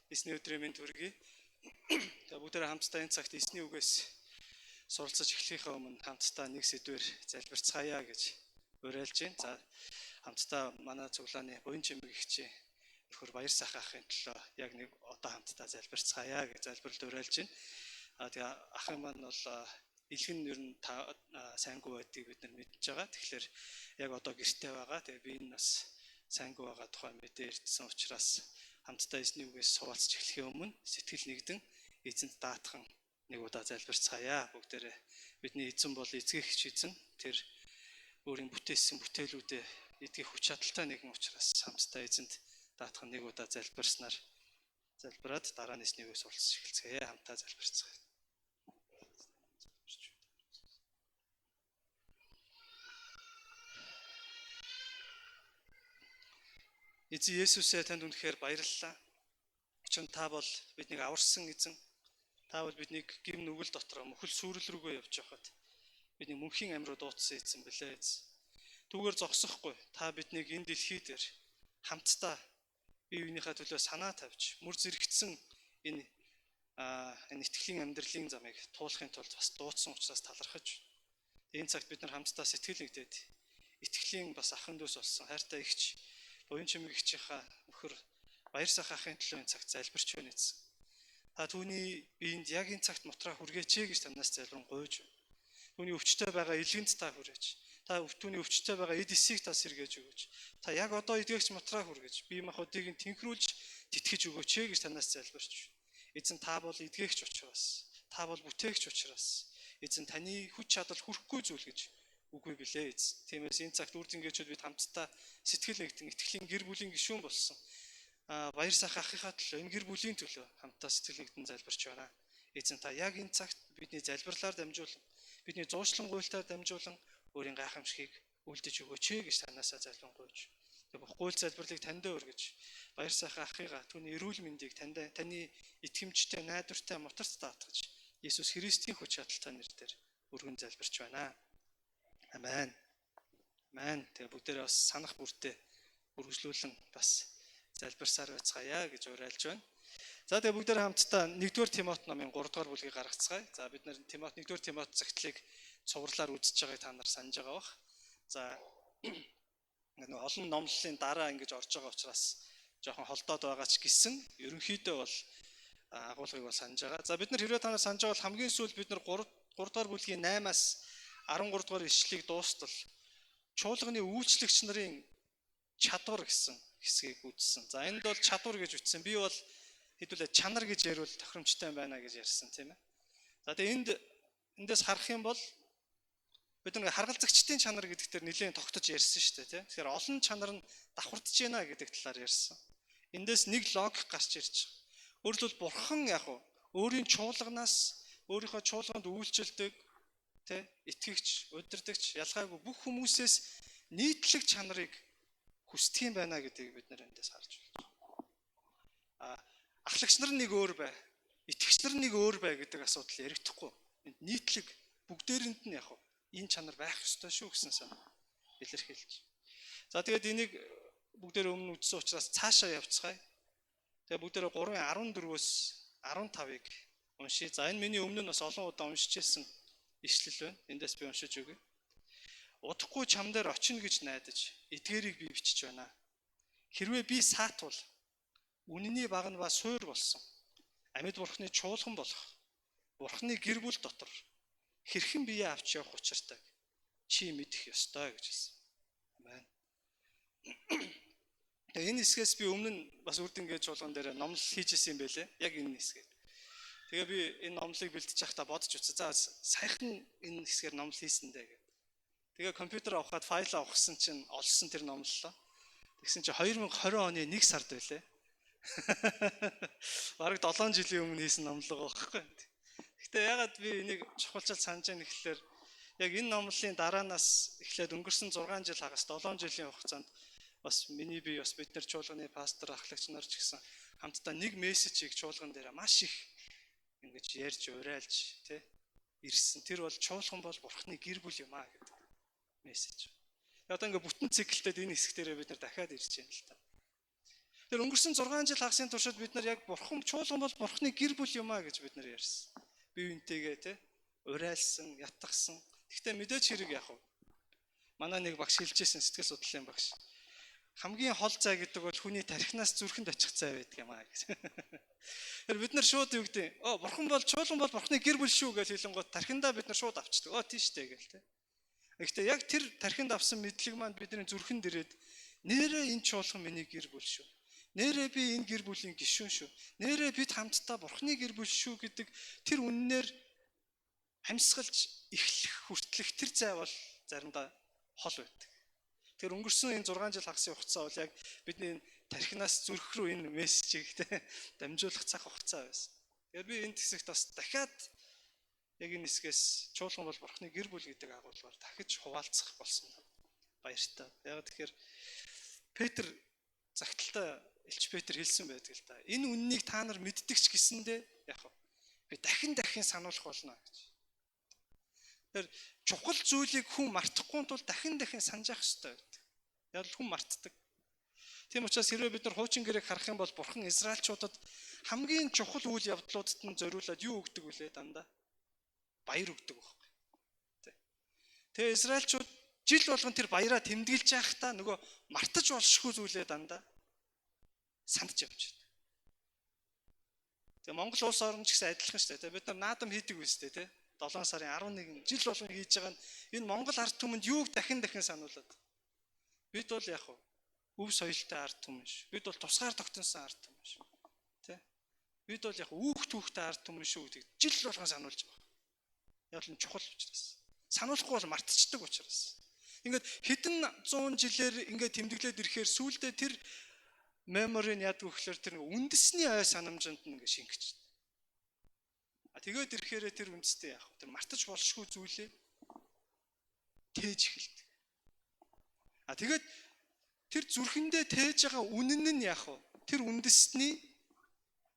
Эсний өдрийн мэнд хүргэе. За бүгдээрээ хамтдаа энэ цагт эсний үгээс суралцаж эхлэхийнхээ өмнө хамтдаа нэг сэдвээр залбирцгаая гэж уриалж байна. За хамтдаа манай цуглааны буян чимэг ихчээ нөхөр баяр сайхан ахын төлөө яг нэг одоо хамтдаа залбирцгаая гэж залбиралд уриалж байна. Тэгээ ахын маань бол илгэн ер нь сайнгүй байдгийг бид нар мэдж байгаа. Тэгэхээр яг одоо гэртээ байгаа. Тэгээ би энэ бас сайнгүй байгаа тухай мэдээ ирсэн учраас хамтдаа эзний үгээс суулцж эхлэхийн өмнө сэтгэл нэгдэн эзэнт даатхан нэг удаа залбирцгаая. Бүгдээрээ бидний эзэн бол эзгийгч эзэн. Тэр өөрийн бүтээсэн бүтээлүүдэд эдгэх хүч чадалтай нэгэн учраас хамтдаа эзэнт даатхан нэг удаа залбирснаар залбираад дараа нь эзний үгээс суулцж эхэлцгээе. Хамтдаа залбирцгаая. Эзэн Есүсээ танд үнэхээр баярлалаа. Учир нь та бол биднийг аварсан эзэн. Та бол биднийг гим нүгэл дотор мөхөл сүрэл рүүгээ явж байхад бидний мөнхийн амьруу дуудсан эзэн билээ эзэн. Түүгээр зогсохгүй та биднийг энэ дэлхий дээр хамтдаа бие биенийхээ төлөө санаа тавьж мөр зэрэгцсэн энэ итгэлийн амьдралын замыг туулахын тулд бас дуудсан учраас талархаж. Энэ цагт бид нар хамтдаа сэтгэл нэгдээд итгэлийн бас ахын дүүс болсон хайртай игч буян чимэг ихчийнхаа нөхөр баяр сайхан ахын төлөө энэ цагт залбирч байна эзэн. Та түүний биеинд яг энэ цагт мотроо хүргээч гэж танаас залбирэн гуйж байна. Түүний өвчтөй байгаа илгэнд та хүрээч. Та түүний өвчтөй байгаа эд эсийг та сэргээж өгөөч. Та яг одоо эдгэгч мотроо хүргэж бие махбодыг нь тэнхрүүлж тэтгэж өгөөч гэж танаас залбирч байна. Эзэн та бол эдгэгч учраас, та бол бүтээгч учраас эзэн таны хүч чадал хүрхгүй зүйл гэж үгүй билээ эзэн. Тиймээс энэ цагт үрд ингээчүүд бид хамтдаа сэтгэл нэгдэн итгэлийн гэр бүлийн гишүүн болсон. Баяр сайхан ахыхаа төлөө энэ гэр бүлийн төлөө хамтдаа сэтгэл нэгдэн залбирч байна. Эзэн та яг энэ цагт бидний залбирлаар дамжуулан, бидний зуушлан гуйлтаар дамжуулан өөрийн гайхамшигыг үлдэж өгөөч гэж танаасаа залбирэн гуйж. Тэгээ бүх гуйл залбирлыг танд өргөж, баяр сайхан ахыгаа түүний эрүүл мэндийг таны итгэмжтэй, найдвартай моторт даатгаж, Есүс Христийн хүч чадалтай нэрээр өргөн залбирч байна. Амен. Амен. Тэгээ бүгдээрээ бас санах бүртээ үргэлжлүүлэн бас залбирсаар байцгаая гэж уриалж байна. За тэгээ бүгдээрээ хамтдаа 1-р Тимот номын 3-р бүлгийг гаргацгаая. За бид нар 1-р Тимот загтлыг цувралаар үзэж байгааг та нар санаж байгаа бах. За олон номлолын дараа ингэж орж байгаа учраас жоохон холдоод байгаа ч гэсэн ерөнхийдөө бол агуулгыг бол санаж байгаа. За бид нар хэрвээ та нар санаж байгаа бол хамгийн сүүлд бид нар 3-р бүлгийн 8-аас 13-р ишлэгийг дуустал чуулганы үйлчлэгч нарын чадвар гэсэн хэсгийг үзсэн. За энд бол чадвар гэж үтсэн. Би бол хэдүүлээ чанар гэж ярил тохиромжтой байна гэж ярьсан тийм ээ. За тэгээ эндээс харах юм бол бид нэг харгалзагчдын чанар гэдэг дээр нэлээд тогтож ярьсан шүү дээ тийм. Тэгэхээр олон чанар нь давхардж байна гэдэг талаар ярьсан. Эндээс нэг логик гарч ирж байгаа. Өөрөлдвөл бурхан яг өөрийн чуулганаас өөрийнхөө чуулганд үйлчлдэг тэ итгэгч, удирдагч ялгаагүй бүх хүмүүсээс нийтлэг чанарыг хүсдэг юм байна гэдгийг бид нэр эндээс харж байна. Ахлагч нар нэг өөр бай, итгэгч нар нэг өөр бай гэдэг асуудал яригдахгүй. Энд нийтлэг бүгдээрэнд нь яг энэ чанар байх ёстой шүү гэсэн санаа илэрхийлж. За тэгээд энийг бүгдээр өмнө үзсэн учраас цаашаа явцгаая. Тэгээд бүгдээр 3:14-өөс 15-ыг уншия. За энэ миний өмнө нь бас олон удаа уншижсэн ишлэл байна. Эндээс би уншиж өгье. Удахгүй чам дээр очино гэж найдаж, эдгээрийг би бичиж байна. Хэрвээ би саатвал үнэний баг нь ба суур болсон. Амьд бурхны чуулган болох. Бурхны гэр бүл дотор хэрхэн бие авч явах учиртайг чи мэдэх ёстой гэж хэлсэн. Амен. Энэ хэсгээс би өмнө нь бас үрд ингээд чуулган дээр номлол хийжсэн юм байлээ. Яг энэ хэсгээр. Тэгээ би энэ номлыг бэлтэж байхдаа бодож үзсэн. За саяхан энэ хэсгээр номлол хийсэн дээ гэх. Тэгээ компьютер авахад файл авахсан чинь олсон тэр номлолоо. Тэгсэн чинь 2020 оны 1 сард байлээ. Бараг 7 жилийн өмнө хийсэн номлого байхгүй. Гэхдээ ягаад би энийг чухалчилж санаж байна гэхэлэр яг энэ номлолын дараанаас эхлээд өнгөрсөн 6 жил хагас 7 жилийн хугацаанд бас миний би бас бид нар чуулганы пастор ахлагч нар ч гэсэн хамтдаа нэг мессежийг чуулган дээр маш их ингэж ярьж уриалж тий ирсэн. Тэр бол чуулган бол бурхны гэр бүл юм аа гэдэг мессеж. Одоо ингээ бүтэн циклдээд энэ хэсэг дээрээ бид нар дахиад ирж байна л та. Тэр өнгөрсөн 6 жил хагасын туршид бид нар яг бурхан чуулган бол бурханы гэр бүл юм а гэж бид нар ярьсан. Бие биентэйгээ те урайлсан, ятгсан. Гэхдээ мэдээж хэрэг яах вэ? Манай нэг багш хэлжсэн сэтгэл судлалын багш. Хамгийн хол зай гэдэг бол хүний тархинаас зүрхэнд очих зай байдаг юм аа гэж. Тэр бид нар шууд юу гэдэг? Бурхан бол чуулган бол бурханы гэр бүл шүү гэж хэлэнгუთ тархиндаа бид нар шууд авчдаг. Тийш дээ гээл те. Гэхдээ яг тэр тархинд авсан мэдлэг маань бидний зүрхэнд ирээд нэрээ энэ чуулган миний гэр бүл шүү. Нэрээ би энэ гэр бүлийн гишүүн шүү. Нэрээ бид хамтдаа бурханы гэр бүл шүү гэдэг тэр үннээр амьсгалж эхлэх хүртлэх тэр зай бол заримдаа хол байдаг. Тэр өнгөрсөн энэ 6 жил хагасын хугацаа бол яг бидний тархинаас зүрх рүү энэ мессежийг дамжуулах цаг хугацаа байсан. Тэгэхээр би энэ хэсэгт бас дахиад яг энэ хэсгээс чуулган бол бурханы гэр бүл гэдэг агуулгаар дахиж хуваалцах болсон баяртай. Яг тэгэхээр Петр загталтаа Илч Петр хэлсэн байдаг л да. Энэ үннийг та нар мэддэг ч гэсэндээ яг би дахин сануулах болно гэж. Тэгэхээр чухал зүйлийг хүн мартахгүй тул дахин санаж явах хэрэгтэй байдаг. Яг л хүн мартдаг. Тийм учраас хэрвээ бид нар хуучин гэрээг харах юм бол бурхан Израильчуудад хамгийн чухал үйл явдлуудад нь зориулаад юу өгдөг вүлээ дандаа? Баяр өгдөг байхгүй. Тэгээ Израильчууд жил болгон тэр баяраа тэмдэглэж байхдаа нөгөө мартаж болшгүй зүйлээ дандаа сандж явж байна. Тэгээ Монгол улс орн ч гэсэн адилхан шүү дээ. Бид нар наадам хийдэг үст дээ. 7 сарын 11 жил болгон хийж байгаа нь энэ Монгол ард түмэнд юуг дахин сануулад. Бид бол яг өв соёлтой ард түмэн ш. Бид бол тусгаар тогтносон ард түмэн ш. Тэ? Бид бол яг түүхтэй ард түмэн шүү гэдэг жил болгон сануулж байгаа. Яг л чухал учраас. Сануулахгүй бол мартчихдаг учраас. Ингээд хэдэн 100 жилээр ингээд тэмдэглээд ирэхээр сүүлдээ тэр меморийн яадаг вөхлөөр тэр үндэсний ой санамжинд нь ингээд шингэжтэй. Тэгээд ирэхээр тэр үндэстэй яах вэ? Тэр мартаж болшгүй зүйлээ тээж эхэлдэг. Тэгээд тэр зүрхэндээ тээж байгаа үнэн нь яах вэ? Тэр үндэсний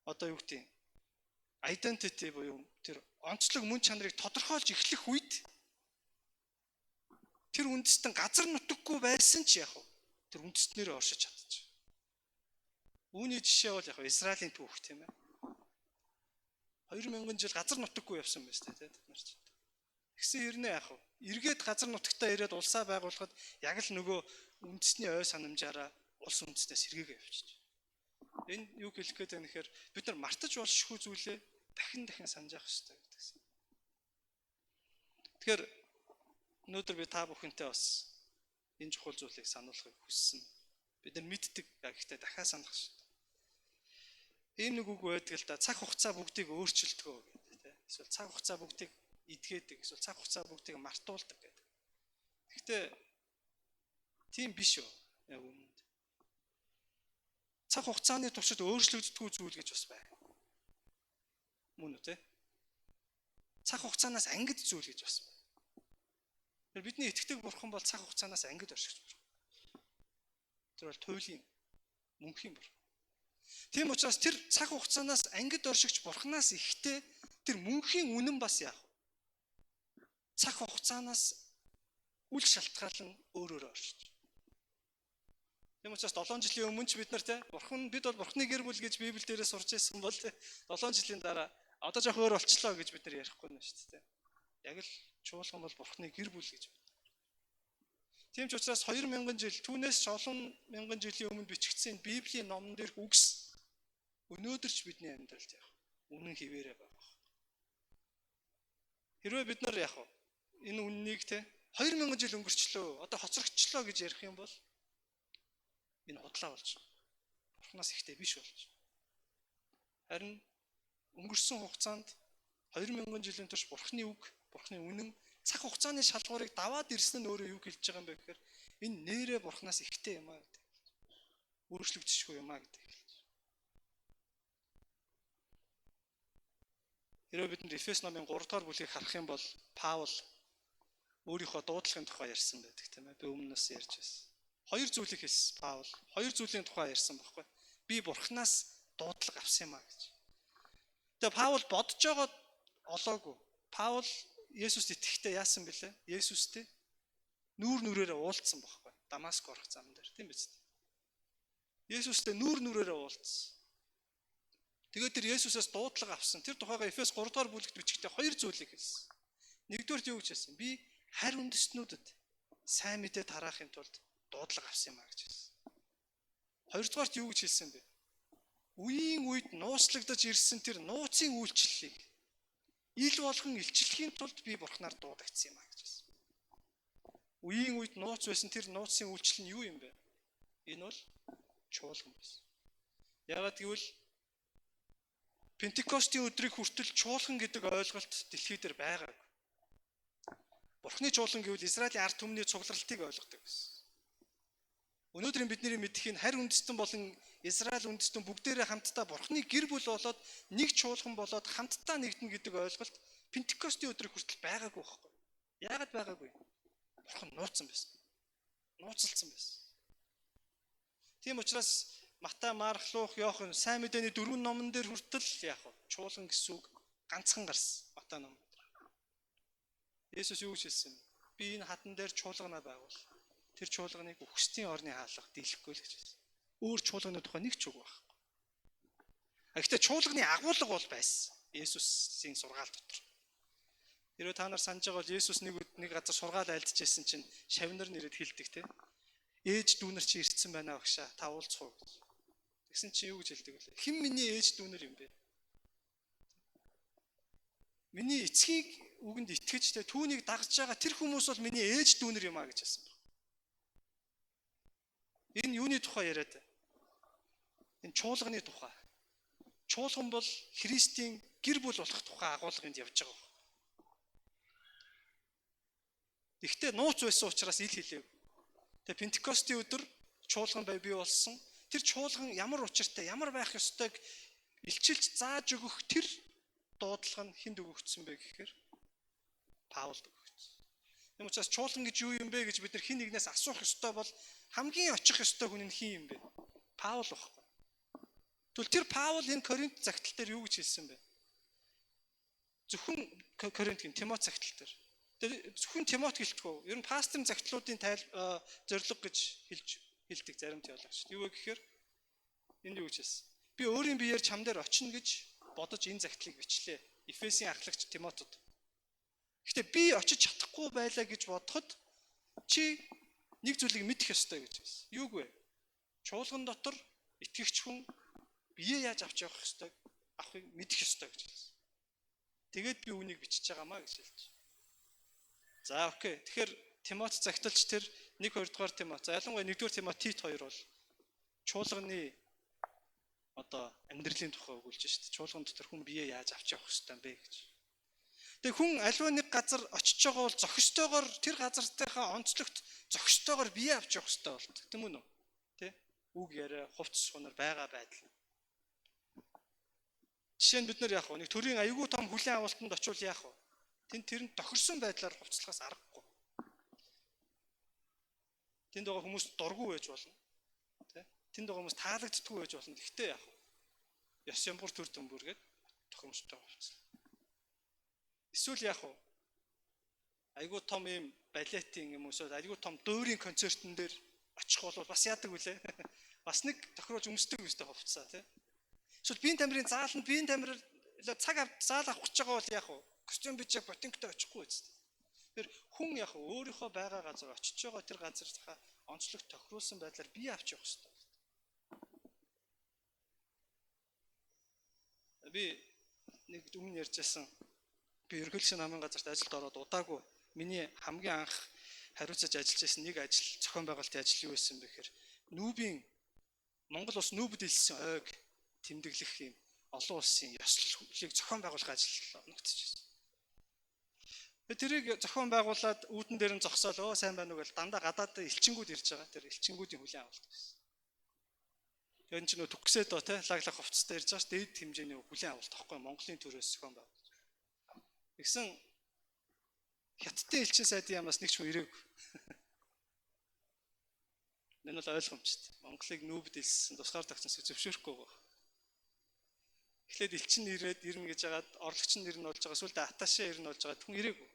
одоо юу гэдэг identity буюу тэр онцлог мөн чанарыг тодорхойлж эхлэх үед тэр үндэстэн газар нутаггүй байсан ч яах вэ? Тэр үндэстнэрээ оршиж чадчих. Үүний жишээ бол яг Израилийн түүх тийм ээ. 2000 жил газар нутаггүй явсан байж тээ тэд нар ч. Тэгсэн хэрнээ яах вэ? Эргээд газар нутагтаа ирээд улсаа байгуулахад яг л нөгөө үндэсний ой санамжаараа улс үндэснээс сэргээгээ явчих. Энэ юу хэлэх гээд байна гэхээр бид нар мартаж болшгүй зүйлээ дахин санаж явах хэрэгтэй гэдэгсэн. Тэгэхээр өнөөдөр би та бүхэнтэй бас энэ чухал зүйлийг сануулахыг хүссэн. Бид нар мэддэг гэхдээ дахиад санах хэрэгтэй. Ийм нэг үг байдаг л да цаг хугацаа бүгдийг өөрчилдөг гэдэг тийм. Эсвэл цаг хугацаа бүгдийг эдгээдэг, эсвэл цаг хугацаа бүгдийг мартуулдаг гэдэг. Гэхдээ тийм биш үү? Яг үнэнд. Цаг хугацааны туршид өөрчлөгддөггүй зүйл гэж бас байна. Мөн үү те? Цаг хугацаанаас ангид зүйл гэж бас байна. Тэр бидний итгэдэг бурхан бол цаг хугацаанаас ангид оршигч бурхан. Тэр бол туйлын мөнхийн бурхан. Тийм учраас тэр цаг хугацаанаас ангид оршигч бурханаас ихтэй тэр мөнхийн үнэн бас яах вэ? Цаг хугацаанаас үл шалтгаалan өөрөөр оршиж. Тийм учраас 7 жилийн өмнө ч бид нар те бид бол бурхны гэр бүл гэж Библиэл дээрээ сурч байсан бол 7 жилийн дараа одоо жоох өөр болчлоо гэж бид нар ярихгүй нэ шүү дээ. Яг л чуулган бол бурхны гэр бүл гэж байна. Тийм ч учраас 2000 жил түүнээс олон мянган жилийн өмнө бичигдсэн Библийн номон дээрх үгс өнөөдөр ч бидний амьдралд яг үнэн хിവэрэ байгаа. Хэрвээ бид нар яг энэ үннийг те 2000 жил өнгөрчлөө одоо хоцрогдчлоо гэж ярих юм бол энэ худлаа болж байна. Бурханаас ихтэй биш болж. Харин өнгөрсөн хугацаанд 2000 жилийн турш бурхны үг, бурхны үнэн цаг хугацааны шалгуурыг даваад ирсэн нь өөрөө юу хэлж байгаа юм бэ гэхээр энэ нэрээ бурхнаас ихтэй юм аа гэдэг. Өөрчлөгдөшгүй юм аа гэдэг. Хэрвээ бид Эфес номын 3 дугаар бүлгийг харах юм бол Паул өөрийнхөө дуудлагын тухай ярьсан байдаг тийм ээ. Би өмнөөс ярьж байсан. Хоёр зүйлийг хэлсэн Паул. Хоёр зүйлийн тухай ярьсан байхгүй. Би бурхнаас дуудлага авсан юм аа гэж. Тэгээ Паул бодож байгаа олоогүй. Паул Есүст итгэхдээ яасан бэлээ? Есүстэй нүүр нүрээрээ уулзсан байхгүй. Дамаск орох зам дээр тийм биз дээ. Есүстэй нүрээрээ уулзсан. Тэгээд тэр Есүсээс дуудлага авсан. Тэр тухайга Эфес 3 дугаар бүлэгт бичгтээ хоёр зүйлийг хэлсэн. Нэгдүгээр юу гэж хэлсэн? Би харь үндэстнүүдэд сайн мэдээ тараахын тулд дуудлага авсан юм а гэж хэлсэн. Хоёрдугаарт юу гэж хэлсэн бэ? Үеийн үед нууцлагдаж ирсэн тэр нууцын үйлчлэлийг ил болгон илчлэхийн тулд би Бурханаар дуудагдсан юм а гэж хэлсэн. Үеийн үед нууц байсан тэр нууцын үйлчлэл нь юу юм бэ? Энэ бол чуулган байсан. Яагаад гэвэл Пентекостийн өдрийг хүртэл чуулган гэдэг ойлголт дэлхий дээр байгаагүй. Бурхны чуулган гэвэл Израилийн ард түмний цугларалтыг ойлгодог байсан. Өнөөдөр бидний мэдхийн харь үндэстэн болон Израиль үндэстэн бүгдээрээ хамтдаа Бурхны гэр бүл болоод нэг чуулган болоод хамтдаа нэгдэнэ гэдэг ойлголт Пентекостийн өдрийг хүртэл байгаагүй байхгүй. Яагаад байгаагүй? Бурхан нууцсан байсан. Нууцлцсан байсан. Тийм учраас Матай, Марк, Лук, Иохан сайн мэдээний 4 номон дээр хүртэл яг чуулган гэсэн үг ганцхан гарсан Матай номонд. Есүс юу гэж хэлсэн? Би энэ хатан дээр чуулганаа байгуул. Тэр чуулганыг үхсдийн орны хаалга дийлэхгүй л гэж хэлсэн. Өөр чуулганы тухай нэг ч үг байхгүй. Гэхдээ чуулганы агуулга бол байсан. Есүсийн сургаал дотор. Хэрвээ та нар санаж байгаа бол Есүс нэг газар сургаал айлдчихсэн чинь шавнар нэрээд хэлдэг те. Ээж дүүнер чи ирсэн байна багшаа. Та уулзах уу гэж. Тэгсэн чи юу гэж хэлдэг вэ? Хэн миний ээж дүүнер юм бэ? Миний эцгийг үгэнд итгэж тэ түүнийг дагж байгаа тэр хүмүүс бол миний ээж дүүнер юм а гэж хэлсэн байна. Энэ юуны тухай яриад вэ? Энэ чуулганы тухай. Чуулган бол Христийн гэр бүл болох тухай агуулганд явж байгаа. Гэхдээ нууц байсан учраас ил хэлээв. Тэгээ Пентекостийн өдөр чуулган бий болсон. Тэр чуулган ямар учиртай, ямар байх ёстойг илчилж зааж өгөх тэр дуудлага нь хүнд өгөгдсөн бэ гэхээр Паулд өгөгдсөн. Юм учраас чуулган гэж юу юм бэ гэж бид нар хин нэгнээс асуух ёстой бол хамгийн очих ёстой хүн нь хин юм бэ? Паул байхгүй. Тэгвэл тэр Паул энэ Коринт загтал дээр юу гэж хэлсэн бэ? Зөвхөн Коринтын Тимот загтал дээр. Тэр зөвхөн Тимот гэлтгөө. Ер нь пасторын загтлуудын зорилго гэж хэлдэг зарим теологч. Юу вэ гэхээр энэ юу гэж хэлсэн? Би өөрийн биеэр чам дээр очино гэж бодож энэ загтлыг бичлээ. Эфесийн ахлагч Тимотод. Гэхдээ би очиж чадахгүй байлаа гэж бодоход чи нэг зүйлийг мэдэх ёстой гэж хэлсэн. Юуг вэ? Чуулган дотор итгэгч хүн бие яаж авч явах ёстойг авахыг мэдэх ёстой гэж хэлсэн. Тэгээд би үнийг бичиж байгаамаа гэж хэлж. За окей. Тэгэхээр Тимот загталч тэр 1-2 дугаар Тимот. За ялангуяа 1-р Тимот Тит 2 бол чуулганы амьдралын тухай өгүүлж шүү дээ. Чуулган дотор хүн бие яаж авч явах ёстой юм бэ гэж. Тэгээ хүн аливаа нэг газар очиж байгаа бол зохистойгоор тэр газартынхаа онцлогт зохистойгоор бие авч явах ёстой болт. Тийм үү? Тэ? Үг яриа, хувцс сунаар байгаа байдал. Жишээ нь бид нар яах вэ? Нэг төрийн аягүй том хүлээн авалтанд очивол яах вэ? Тэнд тохирсон байдлаар хувцлахаас аргагүй. Тэнд байгаа хүмүүс дургүй байж болно. Тэ? Тэнд байгаа хүмүүс таалагддаггүй байж болно. Гэхдээ яах вэ? Ёс ямбур төр дөмбөргээд тохиромжтой хувцлах. Эсвэл яах вэ? Айгуу том юм балетын юм уусаад айгуу том дуурийн концертын дээр очих бол бас яадаг үлээ. Бас нэг тохируулж өмсдөг үстэй хувцсаа тий. Эсвэл биеийн тамирын зааланд биеийн тамираар цаг заал авах гэж байгаа бол яах вэ? Костюм бичээ ботинктэй очихгүй үст. Тэр хүн яах вэ? Өөрийнхөө байгаа газар очиж байгаа тэр газарынхаа онцлог тохируулсан байдлаар бие авч явах хэрэгтэй. Би нэг өмнө ярьжсэн. Би ерөнхийлөгчийн намын газарт ажилд ороод удаагүй миний хамгийн анх хариуцаж ажиллаж байсан нэг ажил зохион байгуулалтын ажил юу байсан бэ гэхээр нүүбийн Монгол улс нүүбд илсэн ойг тэмдэглэх юм олон улсын ёслолыг зохион байгуулах ажил ногдчихсэн. Тэрийг зохион байгуулад үүдэн дээр нь зогсоол сайн байна уу гэж дандаа гадаад элчингүүд ирж байгаа. Тэр элчингүүдийн хүлээн авалт байсан. Тэр чинь нөө төгсөөд те лаглах хувцастай ирж байгаа ш дээд хэмжээний хүлээн авалт тахгүй Монголын төрөөс зохион байгуулж. Тэгсэн хятадын элчин сайдын ямаас нэг ч хүн ирээгүй. Энэ бол ойлгомжтой. Монголыг нүүбд илсэн тусгаар тогтносыг зөвшөөрөхгүй байгаа. Эхлээд элчин ирнэ гэж хагаад орлогч нь ирнэ болж байгаа. Сүүлдээ аташаа ирнэ болж байгаа хүн ирээгүй.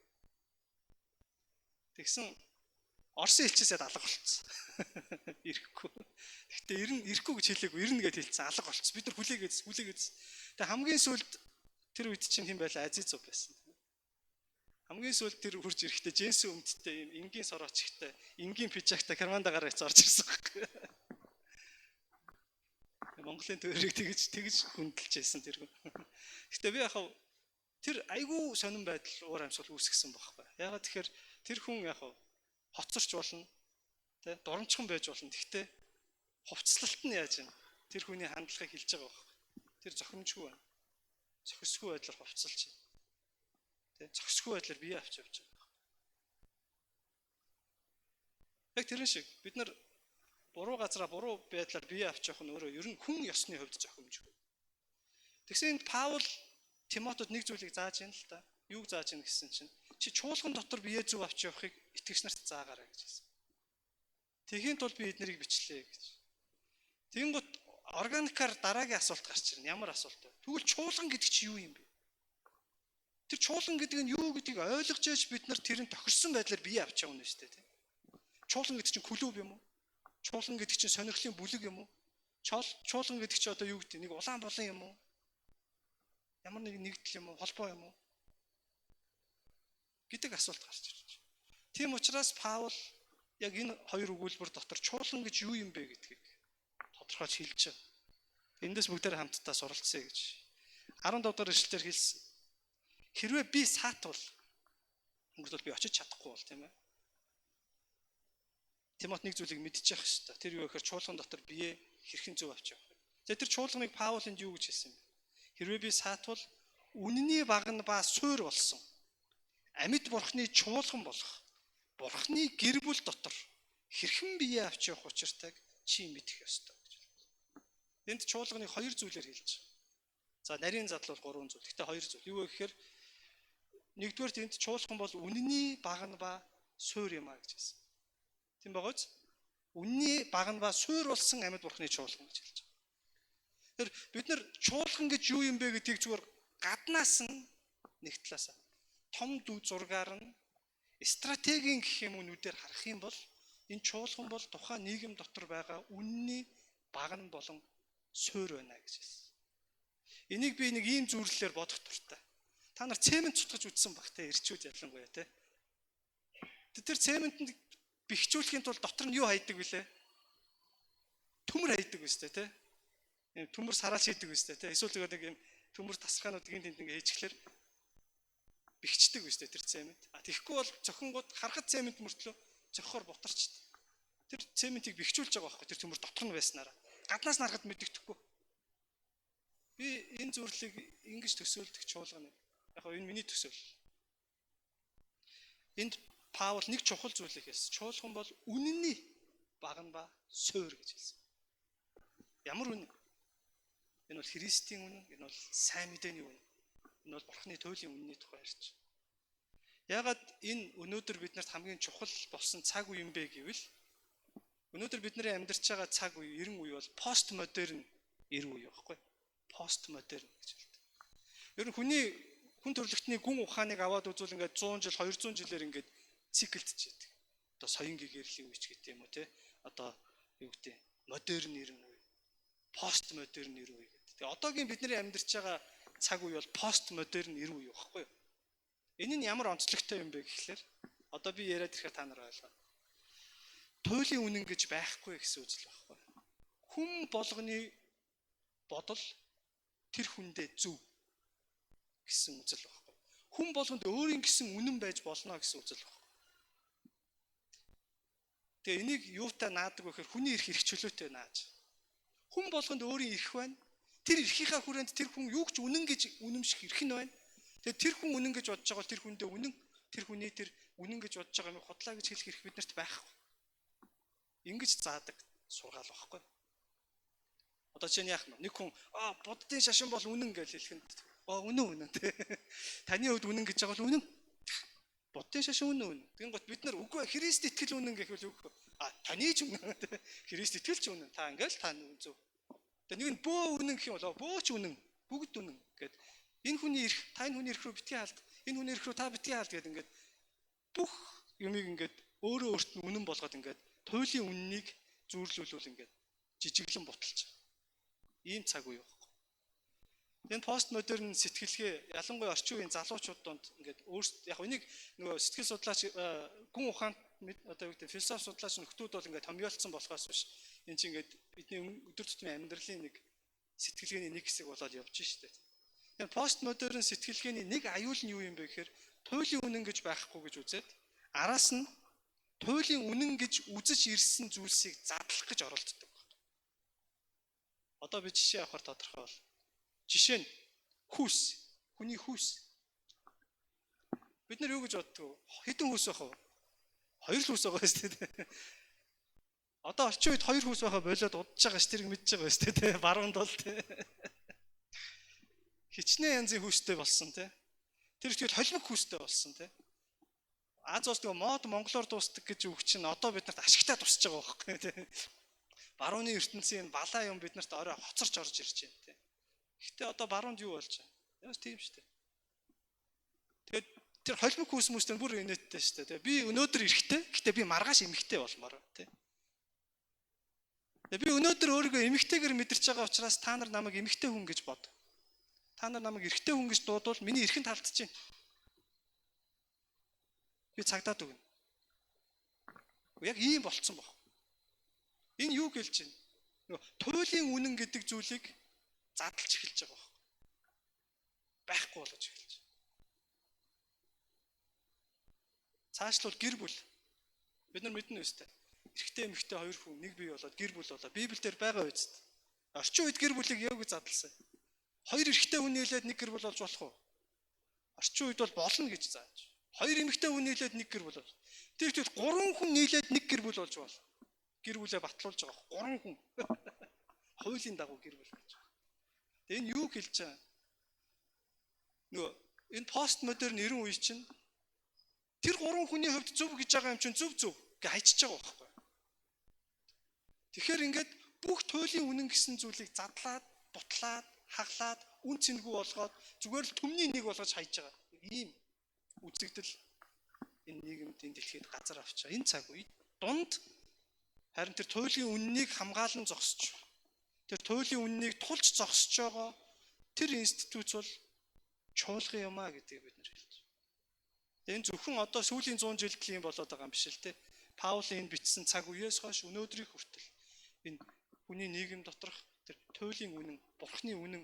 Тэгсэн Орсын элчээсээ алга болцсон. Ирэхгүй. Гэхдээ ирэхгүй гэж хэлээгүй, ирнэ гэж хэлсэн, алга болцсон. Бид нар хүлээгээд. Тэгээ хамгийн сүүлд тэр үед чинь хэн байлаа? Азизов байсан. Хамгийн сүүлд тэр хурж ирэхдээ Дженсү өмдтэй юм энгийн сороочтой, энгийн пижактай кармандагаар орж ирсэн байхгүй. Монголын төрийг тэгж хүндэлж байсан тэр хүн. Гэхдээ би яхав тэр айгүй сонирн байдал уур амьсгал үүсгэсэн байхгүй. Ягаад тэгэхээр тэр хүн яхав хоцорч болно, тэ дурамчхан байж болно. Гэхдээ хувцлалт нь яаж юм? Тэр хүний хандлагыг хэлж байгаа байхгүй. Тэр зохимжгүй байна. Зохисгүй байдлаар хувцалж байна. Тэ зохисгүй байдлаар бие авч явж байгаа. Яг тэр шиг бид нар буруу газараа буруу байдлаар бие авч явах нь өөрөө ер нь хүн ёсны хувьд зохимжгүй. Тэгсэн энд Паул Тимотед нэг зүйлийг зааж байна л та. Юуг зааж байна гэсэн чинь чи чуулган дотор бие зүв авч явахыг итгэгч нарт заагаарай гэж хэлсэн. Тэхийн тулд би эднэрийг бичлээ гэж. Тэнгут органикаар дараагийн асуулт гарч ирнэ. Ямар асуулт вэ? Тэгвэл чуулган гэдэг чи юу юм бэ? Тэр чуулган гэдэг нь юу гэдгийг ойлгож яж бид нар тэрэн тохирсон байдлаар бие авч явна шүү дээ. Чуулган гэдэг чинь клуб юм уу? Чуулган гэдэг чинь сонирхлын бүлэг юм уу? Чуулган гэдэг чинь одоо юу гэдэг нэг улаан болон юм уу? Ямар нэг нэгдэл юм уу? Холбоо юм уу? Гэдэг асуулт гарч ирж байна. Тийм учраас Паул яг энэ хоёр өгүүлбэр дотор чуулган гэж юу юм бэ гэдгийг тодорхойлж хэлж байна. Эндээс бүгдээр хамтдаа суралцъя гэж 15 дахь эшлэлээр хэлсэн. Хэрвээ би саатвал өнгөрдөл би очиж чадахгүй бол тийм ээ. Тимот нэг зүйлийг мэдчих хэвээр. Тэр юу гэхээр чуулган дотор бие хэрхэн зөв авч явах вэ? За тэр чуулганыг Паул энд юу гэж хэлсэн бэ? Хэрвээ би саатвал үнний багна ба суур болсон. Амьд бурхны чуулган болох. Бурхны гэр бүл дотор хэрхэн бие авч явах учиртайг чи мэдэх ёстой гэж байна. Энд чуулганыг хоёр зүйлээр хэлж байгаа. За нарийн задлал 3 зүйл. Гэтэ хоёр зүйл. Юу вэ гэхээр нэгдүгээр тэнд чуулган бол үнний багна ба суур юм а гэж хэлсэн. Тийм байгаач? Үнний багна ба суур болсон амьд бурхны чуулган гэж хэлж байгаа. Тэр бид нар чуулган гэж юу юм бэ гэдгийг зүгээр гаднаас нь нэг талаас том дүү зургаар нь стратегийн гэх юм үнүүдээр харах юм бол энэ чуулган бол тухайн нийгэм дотор байгаа үнний багна болон суур байна гэж хэлсэн. Энийг би нэг ийм зүйлээр бодох дуртай. Та нар цемент цутгаж үтсэн баг те ирчүүд ялангуяа те. Тэр цементэнд бэхжүүлэхийн тулд дотор нь юу хайдаг вүлээ? Төмөр хайдаг үстэй те. Төмөр сараал шийдэг үстэй те. Эсвэл нэг юм төмөр тасархаануудыг тэнд ингээ ээжглэр бэхждэг үстэй тэр цемент. Тэгэхгүй бол зохингууд харахад цемент мөртлөө зохихоор бутарчдаг. Тэр цементийг бэхжүүлж байгаа байхгүй тэр төмөр дотор нь байснараа. Гаднаас нь харахад мэдэгдэхгүй. Би энэ зүрлийг ингэж төсөөлдөг чуулганы. Яг энэ миний төсөөл. Энд Паул нэг чухал зүйлийг хэлсэн. Чуулган бол үнний багна ба суур гэж хэлсэн. Ямар үнэн? Энэ бол Христийн үнэн, энэ бол сайн мэдээний үнэн. Энэ бол Бурхны туйлын үнний тухай ярьж. Ягаад энэ өнөөдөр биднэрт хамгийн чухал болсон цаг үе юм бэ гэвэл өнөөдөр бидний амьдарч байгаа цаг үе, эрен үе бол постмодерн эрен үе байхгүй? Постмодерн гэж хэлдэг. Ер нь хүн төрөлхтний гүн ухааныг аваад үзвэл ингээд 100 жил, 200 жилээр ингээд циклдэж байдаг. Одоо соён гэгэрлийн үеч гэдэг юм уу те. Одоо юу гэдэг модерн эрен үе, постмодерн эрен үе гэдэг. Тэгээ одоогийн бидний амьдарч байгаа цаг үе бол постмодерн эрен үе байхгүй юу? Энэ нь ямар онцлогтой юм бэ гэхлээр одоо би яриад ирэхэд та нар ойлгоо. Туйлын үнэн гэж байхгүй гэсэн үзэл байхгүй. Хүн болгоны бодол тэр хүндээ зөв гэсэн үзэл байхгүй. Хүн болгонд өөрийн гэсэн үнэн байж болно гэсэн үзэл байхгүй. Тэгээ энийг юутай наадаг вэ гэхээр хүний эрх чөлөөтэй нааж. Хүн болгонд өөрийн эрх байна. Тэр эрхийнхаа хүрээнд тэр хүн юу ч үнэн гэж үнэмших эрх нь байна. Тэгээ тэр хүн үнэн гэж бодож байгаа бол тэр хүндээ үнэн, тэр хүний тэр үнэн гэж бодож байгаа юм худлаа гэж хэлэх эрх биднэрт байхгүй. Ингэж заадаг сургаал байхгүй. Одоо чинь яах нь? Нэг хүн буддын шашин бол үнэн гэж хэлэхэд үнэн тий. Таны хувьд үнэн гэж байгаа бол үнэн. Буддын шашин үнэн. Тэгэнгუთ бид нар үгүй Христ итгэл үнэн гэхвэл үг. Таны ч үнэн тий. Христ итгэлч үнэн. Та ингээл та зөв. Тэгээ нэг нь бөө үнэн гэх юм болоо бөө ч үнэн. Бүгд үнэн гэд. Энэ хүний эрх, та энэ хүний эрх рүү битгий хаалт. Энэ хүний эрх рүү та битгий хаалт гэд ингээд бүх юмыг ингээд өөрөө өөрт нь үнэн болгоод ингээд туйлын үннийг зүүрлүүлвэл ингээд жижиглэн буталж байгаа. Ийм цаг үе байна. Энэ постмодерн сэтгэлгээ ялангуяа орчин үеийн залуучууд донд ингээд өөрсд яг энийг нөгөө сэтгэл судлаач гүн ухаанд одоо юу гэдэг философи судлаач нөхдүүд бол ингээд томьёолцсон болохоос биш энэ чинь ингээд бидний өдөр тутмын амьдралын нэг сэтгэлгээний нэг хэсэг болоод явж штэ. Энэ постмодерн сэтгэлгээний нэг аюул нь юу юм бэ гэхээр туйлын үнэн гэж байхгүй гэж үзээд араас нь туйлын үнэн гэж үзэж ирсэн зүйлсийг задлах гэж оролддог. Одоо би жишээ авахар тодорхой бол. Жишээ нь хүүс, хүний хүүс. Бид нар юу гэж боддог вэ? Хэдэн хүүс байх вэ? 2 л хүүс байгаа шүү дээ. Одоо орчин үед 2 хүүс байхаа болоод удаж байгаа ш тэрийг мэдж байгаа шүү дээ. Баруунд бол тий. Хичнээн янзын хүүстэй болсон тий. Тэр ихтэй холимог хүүстэй болсон тий. Аз ус нөгөө мод монголоор дуустдаг гэж үг чинь одоо бид нарт ашигтай тусч байгаа байхгүй тий. Барууны ертөнцийн балаа юм бид нарт орой хоцорч орж ирж байна тий. Гэхдээ одоо баруунд юу болж байгаа? Яс тийм шүү дээ. Тэгээд тэр холимог хүүс хүмүүстэй бүр инээдтэй шүү дээ. Би өнөөдөр эрэхтэй. Гэхдээ би маргааш эмэгтэй болмоор тий. Би өнөөдөр өөрийгөө эмэгтэйгээр мэдэрч байгаа учраас та нар намайг эмэгтэй хүн гэж бод. Та нар намайг эрэгтэй хүн гэж дуудвал миний эрхэнд алдчихэв. Би цагдаад өгнө. Яг ийм болцсон баг. Энэ юу гэлж байна? Нөгөө туйлын үнэн гэдэг зүйлийг задлж эхэлж байгаа баг. Байхгүй болгож эхэлж. Цаашлуул гэр бүл. Бид нар мэднэ үстэй. Эрэгтэй эмэгтэй 2 хүн нэг бие болоод гэр бүл болоо. Библиэлд байгаа үст. Орчин үед гэр бүлийг яг задлсан. 2 эрэгтэй хүн нийлээд нэг гэр бүл болж болох уу? Орчин үед бол болно гэж зааж. 2 эмэгтэй хүн нийлээд нэг гэр бүл болж. Тэр ихтэй 3 хүн нийлээд нэг гэр бүл болж болно. Гэр бүлээ батлуулж байгаа 3 хүн. Хуулийн дагуу гэр бүл гэж. Тэгээ энэ юу хэлж байгаа? Нөгөө энэ постмодерн 90 үе чинь тэр 3 хүний хувьд зөв гэж байгаа юм чинь зөв гэж хайчиж байгаа байхгүй. Тэгэхээр ингээд бүх туйлын үнэн гэсэн зүйлийг задлаад, бутлаад, хаглаад, үн цэнгүй болгоод зүгээр л төмний нэг болгож хайж байгаа. Ийм үзэгдэл энэ нийгэмд энэ дэлхийд газар авчаа. Энэ цаг үед дунд харин тэр туйлын үннийг хамгаалан зогсож, тэр туйлын үннийг тулж зогсож байгаа тэр институт бол чуулган юм а гэдгийг бид нар хэлж. Энэ зөвхөн одоо сүүлийн 100 жилдл юм болоод байгаа юм биш л те. Паулийн бичсэн цаг үеэс хойш өнөөдрийн хүртэл энэ хүний нийгэм доторх тэр туйлын үнэн, бурхны үнэн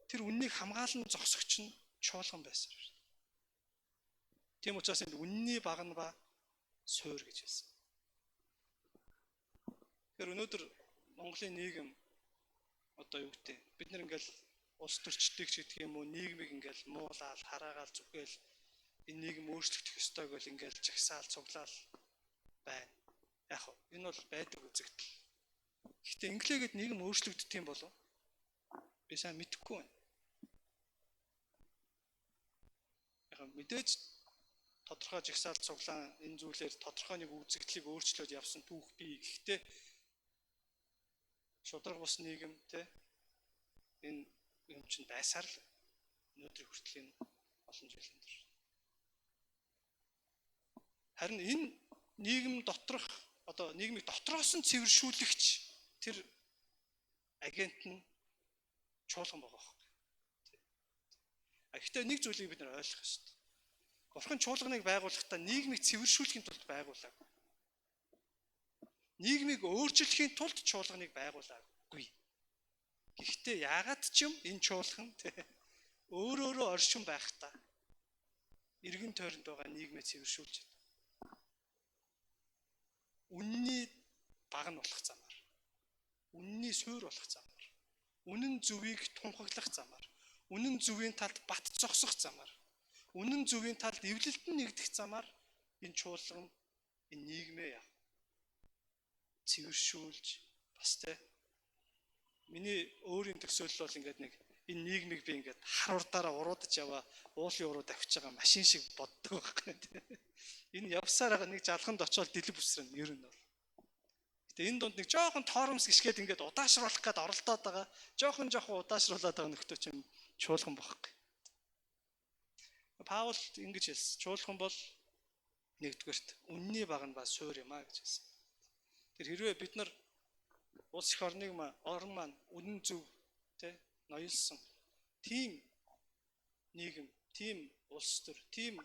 тэр үннийг хамгаалан зогсогч нь чуулган байсан шүү дээ. Тийм учраас энэ үнний багна ба суур гэж хэлсэн. Тэгэхээр өнөөдөр Монголын нийгэм одоо юу гэдэг бид нар ингээл улс төрчдөг ч гэдэг юм уу нийгмийг ингээл муулаад хараагаал зүггээл энэ нийгэм өөрчлөгдөх ёстой гэл ингээл жагсаал цуглаал байна. Яг энэ бол байдаг үзэгдэл. Гэхдээ инглигээд нийгэм өөрчлөгддөг юм болов? Би сайн мэдэхгүй байна. Яг мэдээж тодорхой жагсаал цуглаан энэ зүйлээр тодорхой нэг үзэгдлийг өөрчлөөд явсан түүх бий. Гэхдээ шудраг бус нийгэм те энэ юм чинь байсаар л өнөөдрийн хүртэл энэ олон жилийн турш. Харин энэ нийгэм доторх одоо нийгмийг дотроос нь цэвэршүүлэгч тэр агент нь чуулган байгаа байхгүй. Гэхдээ нэг зүйлийг бид нар ойлгох ёстой. Бурхан чуулганыг байгуулахдаа нийгмийг цэвэршүүлэхийн тулд байгуулаагүй. Нийгмийг өөрчлөхийн тулд чуулганыг байгуулаагүй. Гэхдээ яагаад ч юм энэ чуулган өөрөөрөө оршин байхдаа эргэн тойронд байгаа нийгмээ цэвэршүүлж байна. Үнний баг нь болох замаар, үнний суур болох замаар, үнэн зөвийг тунхаглах замаар, үнэн зөвийн талд бат зогсох замаар, үнэн зөвийн талд эвлэлтэн нэгдэх замаар энэ чуулган энэ нийгмээ цэвэршүүлж бас тэ миний өөрийн төсөөлөл бол ингээд нэг энэ нийгмийг би ингээд хар урдаараа уруудаж яваа уулын уруу давхиж байгаа машин шиг боддог байхгүй тийм. Энэ явсаар байгаа нэг жалганд очиод дэлб бүсрэн ер нь бол. Гэтэ энэ дунд нэг жоохон тоормс гიშгээд ингээд удаашруулах гээд оролдоод байгаа. Жоохон удаашруулад байгаа нөхдөд чинь чуулган байхгүй. Паул ингэж хэлсэн. Чуулган бол Нэгдүгээрт үнний багна ба суур юм а гэж хэлсэн. Тэр хэрвээ бид нар улс их орн маань үнэн зөв ноёлсон тийм нийгэм, тийм улс төр, тийм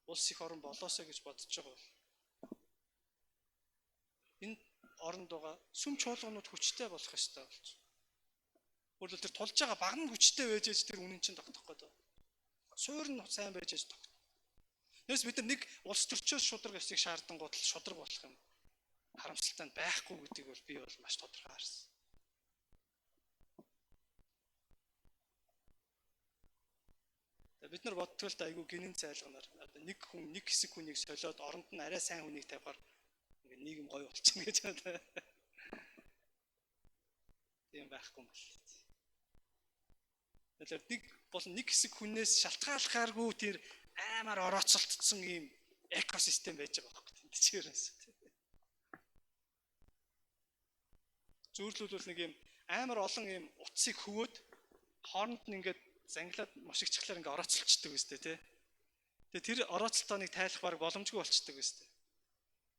улс их орн болоосоо гэж бодож байгаа бол энэ оронд байгаа сүм чуулганууд хүчтэй болох ёстой болж. Өөрөлд тэр тулж байгаа баг нь хүчтэй байж ээж тэр үнэн чинь тогтох гэдэг. Суур нь сайн байж ээж тогтох. Тэрс бид нар нэг улс төрчөөс шудраг ёсыг шаардангууд л шудраг болох юм. Харамсалтай нь байхгүй гэдгийг бол би бол маш тодорхой харсан. Бид нар бодтгол та айгүй гинэн цайлганаар нэг хүн нэг хэсэг хүнийг солиод оронд нь арай сайн хүнийг тавихаар ингээ нийгэм гоё болчихно гэж байна. Тийм байхгүй юм бол. Тэгэхээр нэг хэсэг хүнээс шалтгааллахааргүй тэр аймаар орооцолтсон ийм экосистем байж байгаа байхгүй тийм чигээрээс. Зүүрлүүл нэг ийм аймаар олон ийм утсыг хөвөөд хооронд нь ингээд занглаад мошигчглаар ингээ орооцолчдөг үстэй тий. Тэгээ тэр орооцолтооныг тайлах баг боломжгүй болчдөг үстэй.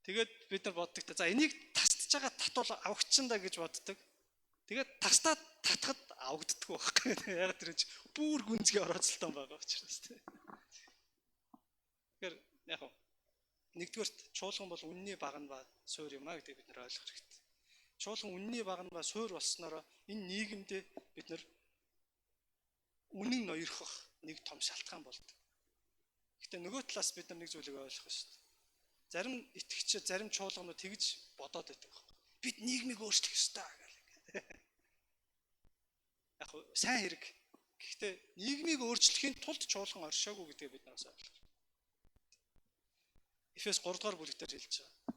Тэгээд бид нар боддог та за энийг тасдж байгаа татвал авахчинда гэж боддог. Тэгээд тастаад татхад авагддаг байхгүй. Яг тэр чинь бүр гүнзгий орооцолтон байгаа учраас тий. Тэгэхээр яг нэгдүгээрт чуулган бол үнний багна ба суур юм а гэдэг бид нар ойлгох хэрэгтэй. Чуулган үнний багна ба суур болсноор энэ нийгэмдээ бид нар үнэн ноёрхох нэг том шалтгаан болдог. Гэхдээ нөгөө талаас бид нар нэг зүйлийг ойлгох хэрэгтэй. Зарим итгэгчид, зарим чуулганууд тэгж бодоод байдаг. Бид нийгмийг өөрчлөх ёстой гэх. Яг сайн хэрэг. Гэхдээ нийгмийг өөрчлөхийн тулд чуулган оршоогүй гэдгийг бид нараас ойлгох. Эфес 3 дугаар бүлэгтэр хэлж байгаа.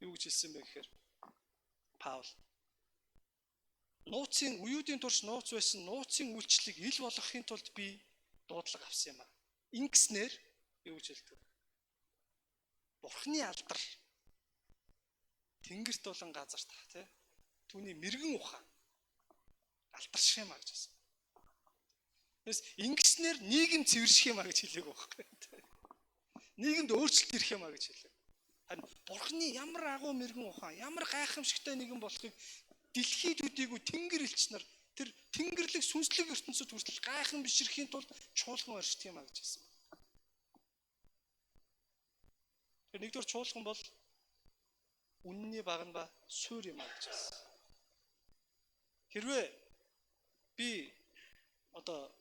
Юу гэж хэлсэн бэ гэхээр Паул нууцын уюудын турш нууц байсан нууцын үйлчлэлийг ил болгохын тулд би дуудлага авсан юм а. Ингэснээр юу гэж хэлдэг? Бурхны алдар тэнгэрт болон газарт тий. Түүний мэрэгэн ухаан алдарших юм а гэж хэлсэн. Тэс ингэснээр нийгэм цэвэрших юм а гэж хэлээг байхгүй. Нийгэмд өөрчлөлт ирэх юм а гэж хэлэв. Харин Бурхны ямар агуу мэрэгэн ухаан, ямар гайхамшигтай нийгэм болохыг дэлхийд үдийгүй тэнгэр элч нар тэр тэнгэрлэг сүнслэг ертөнцид хүртэл гайхан бишрэхийн тулд чуулган оршдог юм а гэж хэлсэн. Тэр нэгдүгээр чуулган бол үнний багна ба суур юм а гэж хэлсэн. Хэрвээ би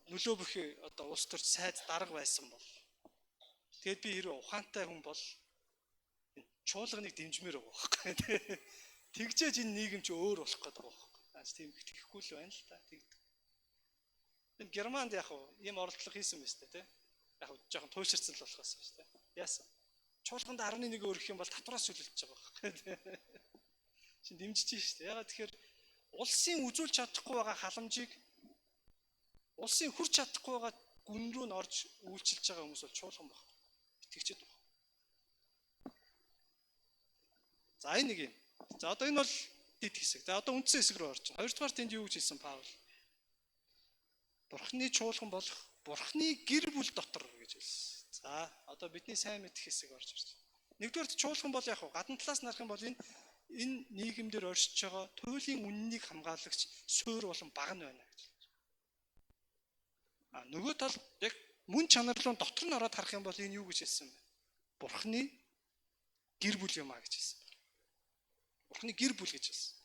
нөлөө бүхий улс төрч сайд дарга байсан бол тэгээд би хэрвээ ухаантай хүн бол чуулганыг дэмжмээр байгаа байхгүй. Тэгжээж энэ нийгэм чи өөр болох гэдэг байгаа. Тийм итгэхгүй л байна л та. Тэгдэг. Энэ Германд яг ийм оролдлого хийсэн мэт те. Яг жоохон туйширсан л болохоос шүү дээ. Яасан. Чуулганд 11 өргөх юм бол татвараас сүлэлж байгаа байхгүй. Чин дэмжиж шүү дээ. Ягаад тэгэхээр улсын үзүүлж чадахгүй байгаа халамжийг улсын хүрч чадахгүй байгаа гүн рүү н орж үйлчилж байгаа хүмүүс бол чуулган баг. Итгэгчд баг. За энэ нэг юм. За одоо энэ бол дид хэсэг. За одоо үндсэн хэсэг рүү орж байна. Хоёрдугаар тэнд юу гэж хэлсэн Паул? Бурхны чуулган болох Бурхны гэр бүл дотор гэж хэлсэн. За одоо бидний сайн мэдэх хэсэг орж ирж байна. Нэгдүгээрт чуулган бол яг гадна талаас нарах юм бол энэ нийгэмдэр оршиж байгаа туйлын үннийг хамгаалагч суур болон баг нь байна гэж. Нөгөө тал яг мөн чанар руу дотор нь ороод харах юм бол энэ юу гэж хэлсэн бэ? Бурхны гэр бүл юм а гэж хэлсэн. Бурхны гэр бүл гэж хэлсэн.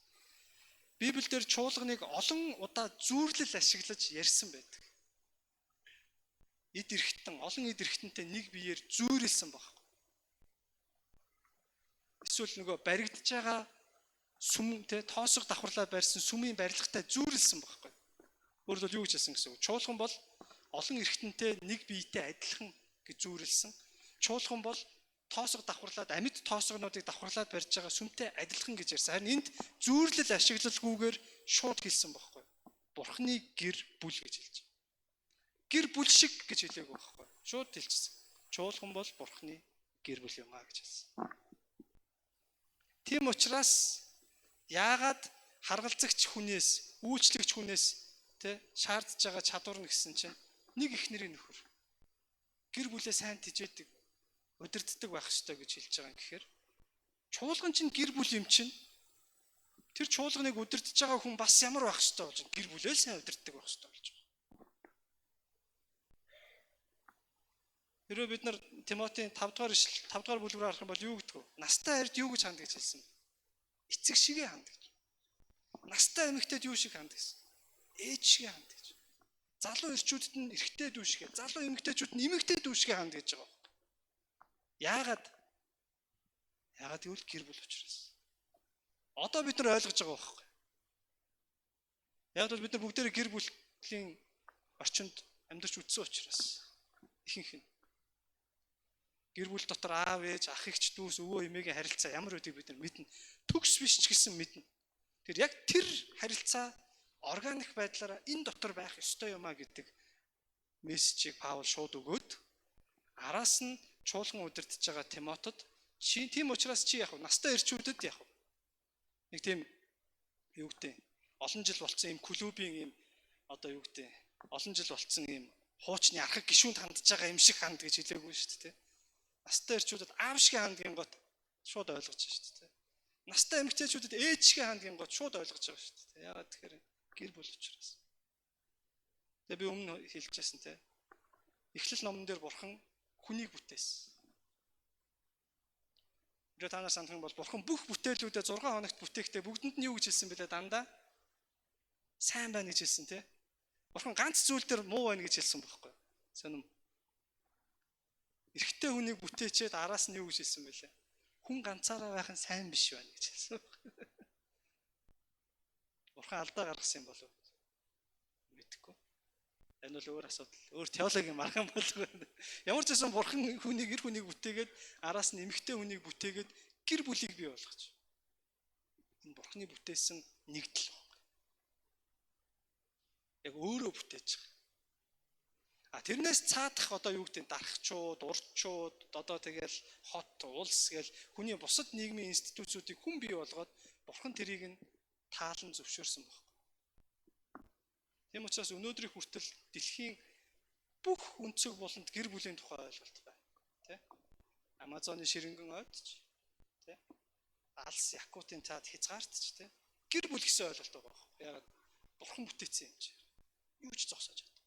Библиэлд чуулганыг олон удаа зүүрлэл ашиглаж ярьсан байдаг. Олон эд эрхтэнтэй нэг биеэр зүүрэлсэн баг. Эсвэл нөгөө баригдаж байгаа сүм тоосго давхарлаад барьсан сүмийн барилгатай зүүрэлсэн багхгүй. Өөрөөр юу гэж хэлсэн гэсэн үг. Чуулган бол олон эрхтэнтэй нэг биетэй адилхан гэж зүүрэлсэн. Чуулган бол тоосго давхарлаад амьд тоосгонуудыг давхарлаад барьж байгаа сүмтэй адилхан гэж ярьсан. Харин энд зүүрлэл ашиглалгүйгээр шууд хэлсэн багхгүй. Бурхны гэр бүл гэж хэлж байна. Гэр бүл шиг гэж хэлээгүй багхгүй. Шууд хэлчихсэн. Чуулган бол Бурхны гэр бүл юм а гэж хэлсэн. Тийм учраас яагаад харгалзагч хүнээс, үйлчлэгч хүнээс шаардж байгаа чадвар нь гэсэн чинь нэг эхнэрийн нөхөр. Гэр бүлээ сайн тэжээдэг. удирддаг байх ёстой гэж хэлж байгаа юм гэхээр чуулган чинь гэр бүл юм чинь тэр чуулганыг удирдах байгаа хүн бас ямар байх ёстой болж гэр бүлээ сайн удирддаг байх ёстой болж байгаа. Хэрвээ бид нар Тимотийн 5 дугаар бүлгээр харах юм бол юу гэдэг вэ? Настай хайрт юу гэж ханддаг гэж хэлсэн бэ? Эцэг шигээ ханддаг. Настай эмэгтэйд юу шиг ханддаг гэсэн? Ээж шигээ ханддаг. Залуу эрчүүдэд нь эрэгтэй дүү шигээ, залуу эмэгтэйчүүд нь эмэгтэй дүү шигээ ханддаг гэж байгаа. Яагаад гэвэл гэр бүл учраас. Одоо бид нар ойлгож байгаа байхгүй. Яг бол бид нар бүгдээрээ гэр бүлийн орчинд амьдарч үтсэн учраас ихэнх нь гэр бүл дотор аав ээж, ах эгч, дүүс, өвөө эмээгийн харилцаа ямар үдийг бид нар мэднэ. Төгс биш ч гэсэн мэднэ. Тэр яг тэр харилцаа органик байдлаараа энэ дотор байх ёстой юмаа гэдэг мессежийг Паул шууд өгөөд араас нь чуулган удирдах байгаа Тимотед тийм учраас чи яг настай ирчүүдэд яг нэг тийм юу гэдэг олон жил болцсон юм клубийн юм одоо юу гэдэг олон жил болцсон юм хуучны архаг гишүүнд хандж байгаа юм шиг ханд гэж хэлээгүй шүү дээ. Настай ирчүүдэд аав шиг хандгийн гот шууд ойлгож байна шүү дээ. Настай эмэгтэйчүүдэд ээж шиг хандгийн гот шууд ойлгож байгаа шүү дээ. Яагаад тэгэхээр гэр бүл учраас. Тэгээ би өмнө хэлчихсэн те. Эхлэл номон дээр бурхан хүнийг бүтээсэн. Ирээ та нар санах юм бол бурхан бүх бүтээлүүдээ 6 хоногт бүтээхдээ бүгдэнд нь юу гэж хэлсэн бэлээ дандаа? Сайн байна гэж хэлсэн те. Бурхан ганц зүйл дээр муу байна гэж хэлсэн байхгүй. Сонирм. Эрэгтэй хүнийг бүтээчээд араас нь юу гэж хэлсэн бэлээ? Хүн ганцаараа байх нь сайн биш байна гэж хэлсэн. Бурхан алдаа гаргасан юм болов мэдэхгүй. Энэ бол өөр асуудал. Өөр теологийн маргаан болов. Ямар ч байсан бурхан хүнийг эр хүнийг бүтээгээд араас нь эмэгтэй хүнийг бүтээгээд гэр бүлийг бий болгож. Энэ бурханы бүтээсэн нэгдэл байна. Яг өөрөө бүтээж байгаа. Тэрнээс цаадах одоо юу гэдэг дарахчууд, урдчууд, одоо тэгэл хот, улс гэл хүний бусад нийгмийн институтуудыг хүн бий болгоод бурхан тэрийг нь таалан зөвшөөрсөн байна. Тийм учраас өнөөдрийн хүртэл дэлхийн бүх өнцөг болонд гэр бүлийн тухай ойлголт байна. Тэ? Амазоны ширэнгэн ойдч, тэ? Алс Якутын цаад хязгаартч, тэ? Гэр бүл гэсэн ойлголт байгаа. Ягаад бурхан бүтээсэн юм чи. Юу ч зогсоож чадна.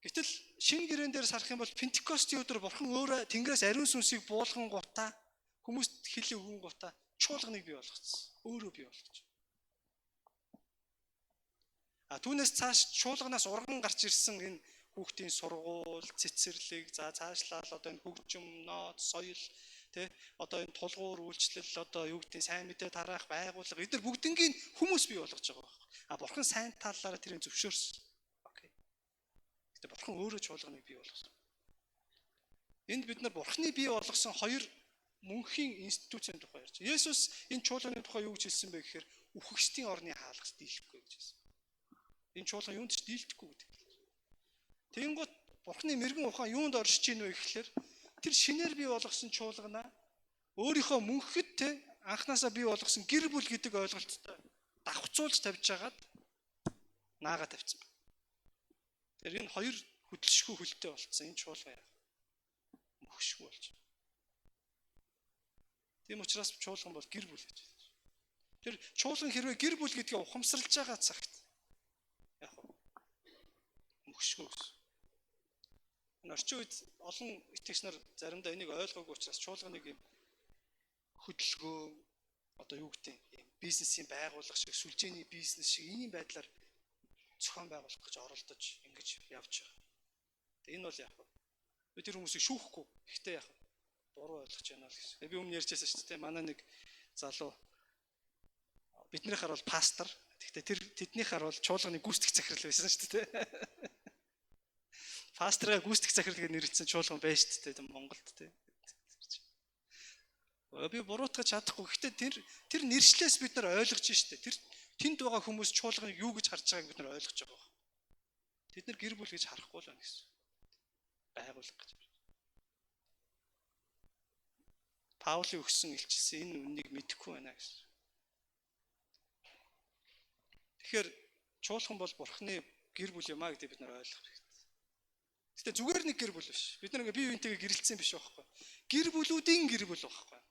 Гэтэл шинэ гэрэн дээр сарах юм бол Пентекостийн өдөр бурхан өөрөө Тэнгэрээс ариун сүнсийг буулган гутаа хүмүүст хэлээ өгөн гутаа чуулганыг бий болгоцсон. Өөрөө бий болгоч. Түүнээс цааш чуулганаас урган гарч ирсэн энэ хүүхдийн сургууль, цэцэрлэг, цаашлал одоо энэ хөгжим, ноод, соёл, тэ одоо энэ тулгуур үйлчлэл, одоо юу гэдэг сайн мэдээ тараах байгууллага эдгээр бүгднгийн хүмүүс бий болгож байгаа байна. Бурхан сайн талаараа тэрийг зөвшөөрсөн. Гэтэ бурхан өөрөө чуулганыг бий болгосон. Энд бид нар бурханы бий болгосон хоёр мөнхийн институцийн тухай ярьж байна. Есүс энэ чуулганы тухай юу гэж хэлсэн бэ гэхээр үхэгчдийн орны хаалгач дийлэхгүй гэж хэлсэн. Энэ чуулган юунд ч дийлдэхгүй гэдэг. Тэнгуут бурханы мэрэгэн ухаан юунд оршиж ийн вэ гэхээр тэр шинээр бий болгосон чуулганаа өөрийнхөө мөнхөд те анханасаа бий болгосон гэр бүл гэдэг ойлголттой давхцуулж тавьж хагаад наагаа тавьсан байна. Тэр энэ хоёр хөдөлшгүй хөлтэй болцсон энэ чуулган яа. Мөхшгүй болж байна. Тийм учраас чуулган бол гэр бүл гэж байна. Тэр чуулган хэрвээ гэр бүл гэдгээ ухамсарлаж байгаа цагт яг мөхшгүй. Орчин үед олон итгэгч нар заримдаа энийг ойлгоогүй учраас чуулганыг юм хөдөлгөөн одоо юу гэдэг юм бизнесийн байгууллага шиг сүлжээний бизнес шиг ийм байдлаар зохион байгуулах гэж оролдож ингэж явж байгаа. Тэгээ энэ бол яг би тэр хүмүүсийг шүүхгүй. Гэхдээ яг буруу ойлгож байна л гэсэн. Би өмнө ярьжсэн шүү дээ. Манай нэг залуу биднийхэр бол пастор. Гэхдээ тэднийхэр бол чуулганы гүйцэтгэх захирал байсан шүү дээ. Пастораа гүйцэтгэх захирал гэж нэрлэсэн чуулган байж шүү дээ Монголд тий. Би буруутгах чадахгүй. Гэхдээ тэр нэршлээс бид нар ойлгож шүү дээ. Тэр тэнд байгаа хүмүүс чуулганыг юу гэж харж байгааг бид нар ойлгож байгаа. Тэд нар гэр бүл гэж харахгүй л байна гэсэн. Байгуулга гэж. Паулийн өгсөн илчилсэн энэ үннийг мэдэхгүй байна гэсэн. Тэгэхээр чуулган бол бурхны гэр бүл юм а гэдэг бид нар ойлгох хэрэгтэй. Гэтэ зүгээр нэг гэр бүл биш. Бид нар ингээ бие биентэйгээ гэрэлцсэн биш байхгүй. Гэр бүлүүдийн гэр бүл байхгүй.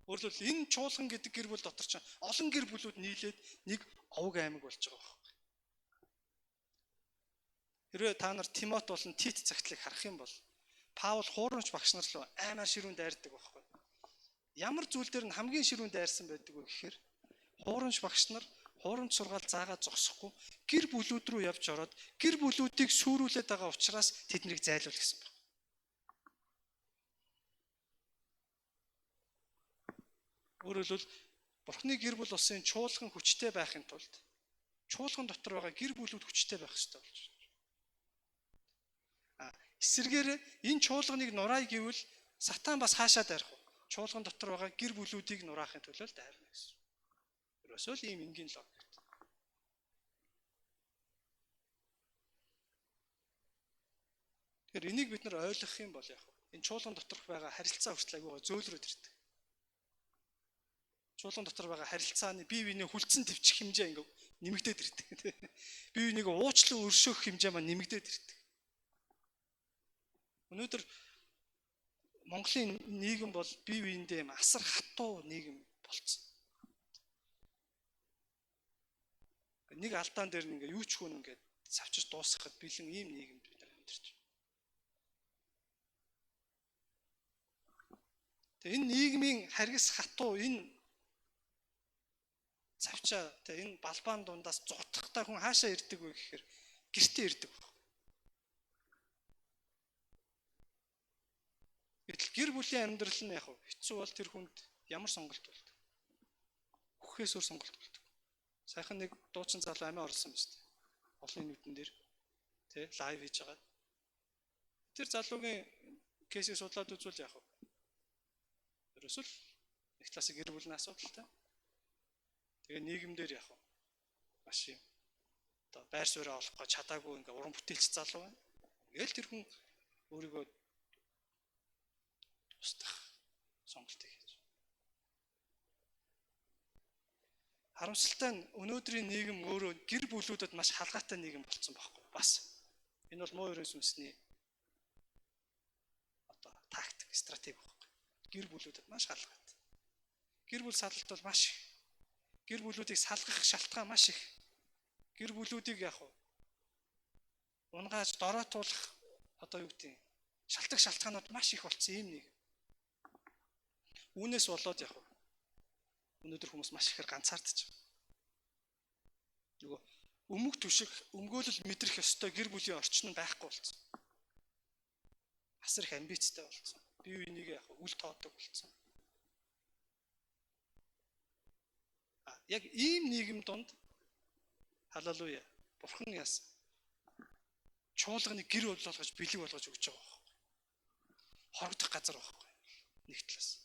Өөрөлдвөл энэ чуулган гэдэг гэр бүл дотор ч олон гэр бүлүүд нийлээд нэг овг аймаг болж байгаа байхгүй. Хэрвээ та нар Тимот болон Тит цагтлыг харах юм бол Паул хуурамч багш нар руу аймаар ширүүн дайрдаг байхгүй. Ямар зүйл дээр нь хамгийн ширүүн дайрсан байдаг вэ гэхээр хуурамч багш нар хуурамч сургаал заагаад зогсохгүй гэр бүлүүд рүү явж ороод гэр бүлүүдийг сүрүүлээд байгаа учраас тэднийг зайлуул гэсэн байна. Өөрөөр хэлбэл Бурхны гэр бүл улсын чуулган хүчтэй байхын тулд чуулган дотор байгаа гэр бүлүүд хүчтэй байх ёстой болж байна. Эсвэргээр энэ чуулганыг нураа гэвэл сатан бас хаашаа дайрах вэ? Чуулган дотор байгаа гэр бүлүүдийг нураахын төлөө дайрна гэсэн. Ерөөсөө л ийм энгийн логик. Тэгэхээр энийг бид нар ойлгох юм бол яг энэ чуулган доторх байгаа харилцаа хүртэл аягаа зөөлрөөд ирдэг. Чуулган дотор байгаа харилцааны бие биенээ хүлцэн твчих хэмжээ ингээ нэмэгдээд ирдэг. Бие биенийг уучлан өршөөх хэмжээ маань нэмэгдээд ирдэг. Өнөөдөр Монголын нийгэм бол бие биендээ юм асар хатуу нийгэм болцсон. Нэг алдаан дээр нь ингээ юу ч хүн ингээ савчиж дуусгахад бэлэн ийм нийгэмд бид нар амьдарч байна. Тэгээ энэ нийгмийн харгас хатуу энэ цавчаа тэгээ энэ балбаан дундаас зутахтай хүн хаашаа ирдэг вэ гэхээр гэртээ ирдэг баг. Гэтэл гэр бүлийн амьдрал нь яг хэцүү бол тэр хүнд ямар сонголт болдог? Үхээс өөр сонголт болдог. Сайхан нэг дуучин залуу амиа орлсон биз дээ. Олон нүдэн дээр тий лайв хийж байгаа. Тэр залуугийн кейсийг судлаад үзвэл яг ерөөсөл нэг талаас гэр бүлийн асуудалтай. Тэгээ нийгэмдэр яг маш юм. Одоо байр сууриа олох гэж чадаагүй ингээ уран бүтээлч залуу байна. Ингээл тэр хүн өөрийгөө устгах сонголтыг хийж. Харамсалтай нь өнөөдрийн нийгэм өөрөө гэр бүлүүдэд маш халгаатай нийгэм болсон байхгүй бас. Энэ бол муу ерөөс үнсний одоо тактик, стратеги байхгүй. Гэр бүлүүдэд маш халгаатай. Гэр бүл салалт бол маш их. Гэр бүлүүдийг салгах шалтгаан маш их. Гэр бүлүүдийг яг унгааж дороотуулах одоо юу гэдэг шалтгаан шалтгаанууд маш их болсон юм нэг. Үүнээс болоод яг өнөөдөр хүмүүс маш ихээр ганцаардчих. Нөгөө өмг түшиг, өмгөөлөл мэдрэх ёстой гэр бүлийн орчин нь байхгүй болсон. Асар их амбицтай болсон. Бие биенийг яг үл тоодог болсон. Яг ийм нийгэм донд халалуя Бурхан яасан. Чуулганы гэр бүл болгож бэлэг болгож өгч байгаа байхгүй. Хорогдох газар байхгүй. Нэг талаас.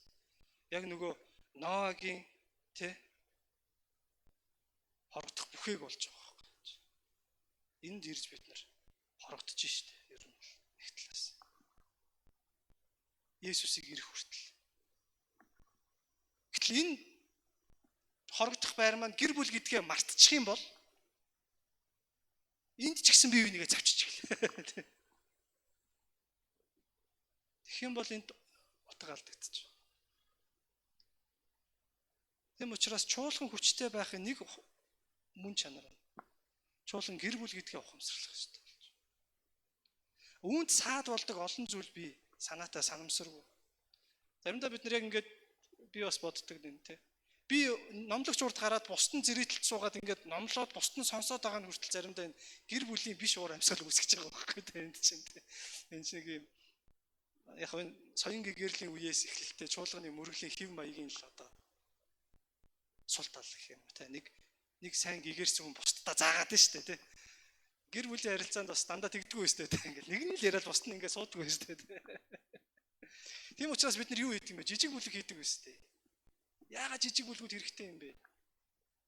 Яг нөгөө Ноагийн тий хорогдох бүхээг болж байгаа байхгүй. Энд ирж бид нар хорогдож штэ ер нь бол нэг талаас. Есүсийг ирэх хүртэл. Гэтэл энэ хорогдох байр маань гэр бүл гэдгээ мартчих юм бол энд ч гэсэн бие бинийгээ завчиж эхэлнэ. Тэгэх юм бол энд утга алдагдчих. Тэм учраас чуулган хүчтэй байхын нэг мөн чанар нь чуулган гэр бүл гэдгээ ухамсарлах хэрэгтэй болж. Үүнд саад болдог олон зүйл би санаатай санамсаргүй. Заримдаа бид нар яг ингээд би бас боддог юм те. Би номлогч урд гараад бусдын зэрэгтэлд суугаад ингээд номлоод бусдын сонсоод байгаа нь хүртэл заримдаа энэ гэр бүлийн биш уур амьсгал үүсгэж байгаа байхгүй те энд чинь те. Энэ шиг юм яг энэ соён гэгэрлийн үеэс эхэлтэй чуулганы мөрөглийн хэв маягийн л одоо сул тал гэх юм те. Нэг сайн гэгэрсэн хүн бусдаа заагаад нь штэ те. Гэр бүлийн харилцаанд бас дандаа тэгдэггүй штэ те. Ингээд нэг нь л яриад бусд нь ингээд сууддаг штэ те. Тийм учраас бид нар юу хийдэг юм бэ? Жижиг бүлэг хийдэг штэ. Яагаад жижиг бүлгүүд хэрэгтэй юм бэ?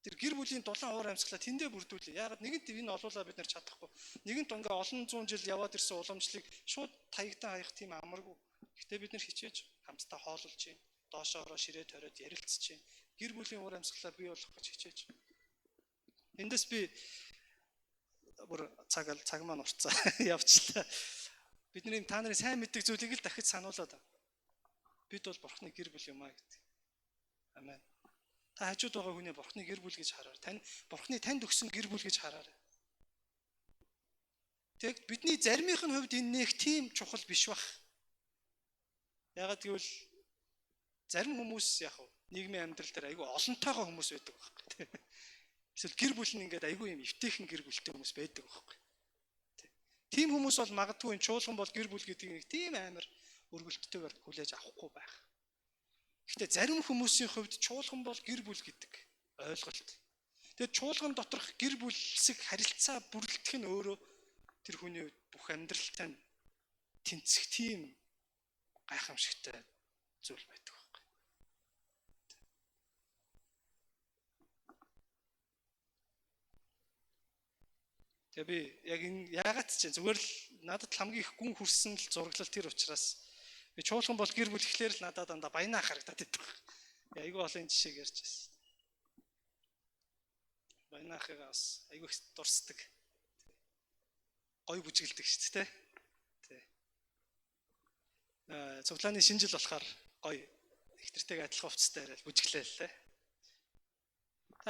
Тэр гэр бүлийн дулаан уур амьсгалаа тэндээ бүрдүүлээ. Яагаад нэгэнт энэ олуулаа бид нар чадахгүй. Нэгэнт ингээ олон зуун жил яваад ирсэн уламжлалыг шууд таягдан хаях тийм амаргүй. Гэтэ бид нар хичээж хамтдаа хооллож чинь, доошоороо ширээ ториод ярилцж чинь, гэр бүлийн уур амьсгалаа бий болгох гэж хичээж. Эндээс би бүр цаг маань уртцаа явчлаа. Бидний та нарын сайн мэддэг зүйлийг л дахиж сануулад байна. Бид бол Бурхны гэр бүл юм аа гэдэг. Амен. Та хажууд байгаа хүний Бурхны гэр бүл гэж хараар. Бурхны танд өгсөн гэр бүл гэж хараарай. Тэгэд бидний заримынх нь хувьд энэ нэг тийм чухал биш бах. Ягаад гэвэл зарим хүмүүс яг нийгмийн амьдрал дээр айгүй олонтойгоо хүмүүс байдаг байхгүй. Эсвэл гэр бүл нь ингээд айгүй юм эвтэйхэн гэр бүлтэй хүмүүс байдаг байхгүй. Тийм хүмүүс бол магадгүй энэ чуулган бол гэр бүл гэдгийг нэг тийм амар өргөлттэйгээр хүлээж авахгүй байх. Гэхдээ зарим хүмүүсийн хувьд чуулган бол гэр бүл гэдэг ойлголт. Тэгээд чуулган доторх гэр бүлсэг харилцаа бүрэлдэх нь өөрөө тэр хүний бүх амьдралтай тэнцэх тийм гайхамшигтай зүйл байдаг байхгүй. Тэгээ би яг энэ яагаад ч зүгээр л надад хамгийн их гүн хүрсэн л зураглал тэр учраас би чуулган бол гэр бүл ихлээр л надад дандаа баянаа харагдаад байдаг. Айгүй олон жишээг ярьж байсан. Баянаахыгаа бас айгүй их дурсдаг. Гой бүжгэлдэг шүү дээ. Тий. Цуглааны шинэ жил болохоор гой их нэртэйг адилхан хувцастай яриад бүжгэлээ л дээ.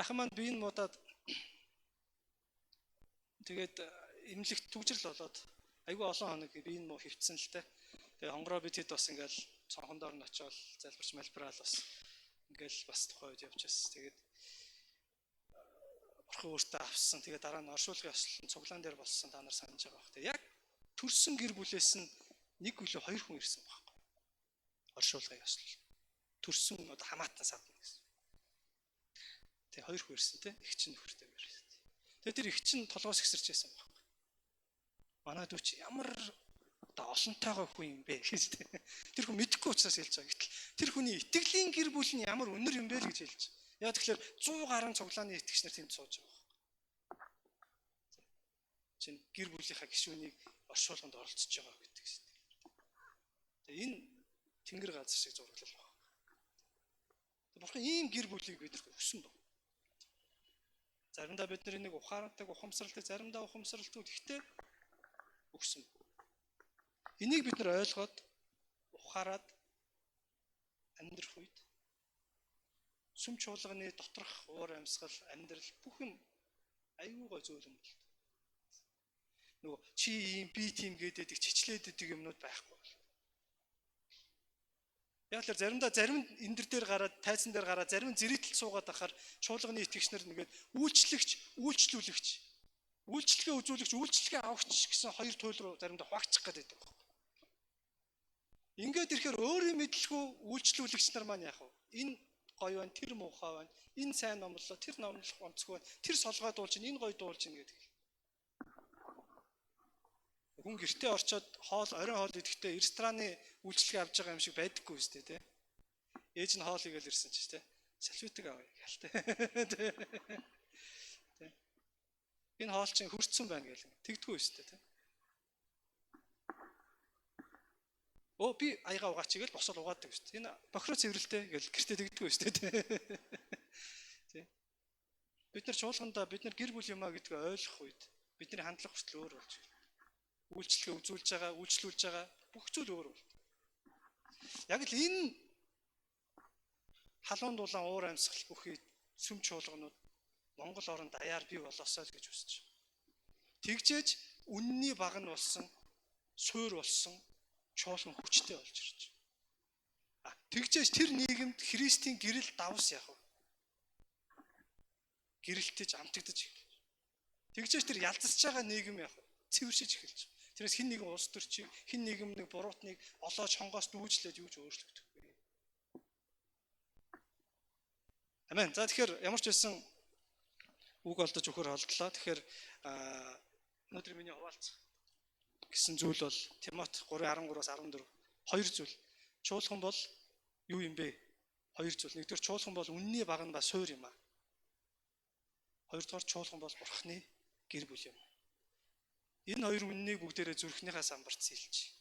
Ахын маань би энэ муудаад тэгээд эмнэлэгт түгжрэл болоод айгүй олон хоног би энэ муу хөвцсөн л дээ. Тэгээ хонгороо бид хэд бас ингээл цонхон доор нь очиод залбирч малбраал бас ингээл бас тухай үед явж байсан. Тэгээд Бурхан өөртөө авсан. Тэгээ дараа нь оршуулгын ёслол цуглаан дээр болсон та нар санаж байгаа бах. Тэгээ яг төрсөн гэр бүлээс нь нэг үлээ хоёр хүн ирсэн байхгүй. Оршуулгын ёслол. Төрсөн одоо хамаатан садна гэсэн. Тэгээ хоёр хүн ирсэн те их чинь нөхөртэйгээр ирсэн. Тэгээ тэр их чинь толгоос ихсэрч байсан байхгүй. Манай дүүч ямар одоо олонтойгоо хүн юм бэ гэж те. Тэр хүн мэдэхгүй учраас хэлж байгаа. Гэтэл тэр хүний итгэлийн гэр бүл нь ямар өнөр юм бэ л гэж хэлж. Яа тэгэхээр 100 гаруй цуглааны итгэгч нар тэнд сууж байгаа. Чин гэр бүлийнхаа гишүүнийг оршуулганд оролцож байгаа гэдэг шүү дээ. Тэгээ энэ тэнгэр газар шиг зураглал байна. Бурхан ийм гэр бүлийг бид өгсөн баг. Заримдаа бид нар нэг ухаантай ухамсаралтай, заримдаа ухамсаралтай гэхдээ өгсөн. Энийг бид нар ойлгоод ухаарад амьдрах үед сүм чуулганы доторх уур амьсгал, амьдрал бүх юм аюу гой зөөлөн болт. Нөгөө чи ийм би тийм гэдэг чичлээд идэг юмнууд байхгүй бол. Яг л заримдаа зарим эндэр дээр гараад, тайзан дээр гараад, зарим зэрэгтэл суугаад ахаар чуулганы итгэгч нар нэгээд үйлчлүүлэгч, үйлчлэгээ үзүүлэгч, үйлчлэгээ авахч гэсэн хоёр туйл руу заримдаа хуваагчих гээд байдаг. Ингээд ирэхээр өөрийн мэдлгүй үйлчлүүлэгч нар маань яах вэ? Энэ гоё байна, тэр муухай байна, энэ сайн номлоо, тэр номлох онцгүй байна, тэр солгой дуулж, энэ гоё дуулж гэдэг. Хүн гэртээ орчоод оройн хоол идэхдээ рестораны үйлчлэгээ авч байгаа юм шиг байдаггүй үстэй тий. Ээж нь хоол игээл ирсэн ч тий. Салфетик авъя гэлтэй. Тий. Энэ хоол чинь хөрцсөн байна гэл тэгдэггүй үстэй тий. Оо би аяга угаач гээл босол угаадаг үстэй. Энэ бохроо цэвэрлэлтэй гэл гэртээ тэгдэггүй үстэй тий. Тий. Бид нар чуулгандаа бид нар гэр бүл юмаа гэдгийг ойлгох үед бидний хандлага хүртэл өөр болж байна. Үйлчлэгээ үйлчлүүлж байгаа бүх зүйл өөр бол. Яг л энэ халуун дулаан уур амьсгал бүхий сүм чуулганууд Монгол оронд даяар бий болоосоо л гэж хүсэж байна. Тэгжээж үнний баг нь болсон, суур болсон чуулган хүчтэй болж ирж байна. Тэгжээж тэр нийгэмд Христийн гэрэл давс яах вэ? Гэрэлтэж амтагдаж эхэлж. Тэгжээж тэр ялцсаж байгаа нийгэм яах вэ? Цэвэршиж эхэлж. Тэрээс хин нэгэн улс төрчийг, хин нэгэн нэг буруутныг олоож хонгоос дүүжлээд юуж өөрчлөгдөхгүй. Амен. За тэгэхээр ямар ч байсан үг олдож өгөхөр холдлоо. Тэгэхээр өнөөдөр миний хуваалцах гэсэн зүйл бол Тимот 3:13-аас 14 хоёр зүйл. Чуулган бол юу юм бэ? Хоёр зүйл. Нэгдүгээр чуулган бол үнний баг нь ба суур юм аа. Хоёрдугаар чуулган бол Бурхны гэр бүл юм. Энэ хоёр үннийг бүгдээрээ зүрхнийхээ самбарт сэлж.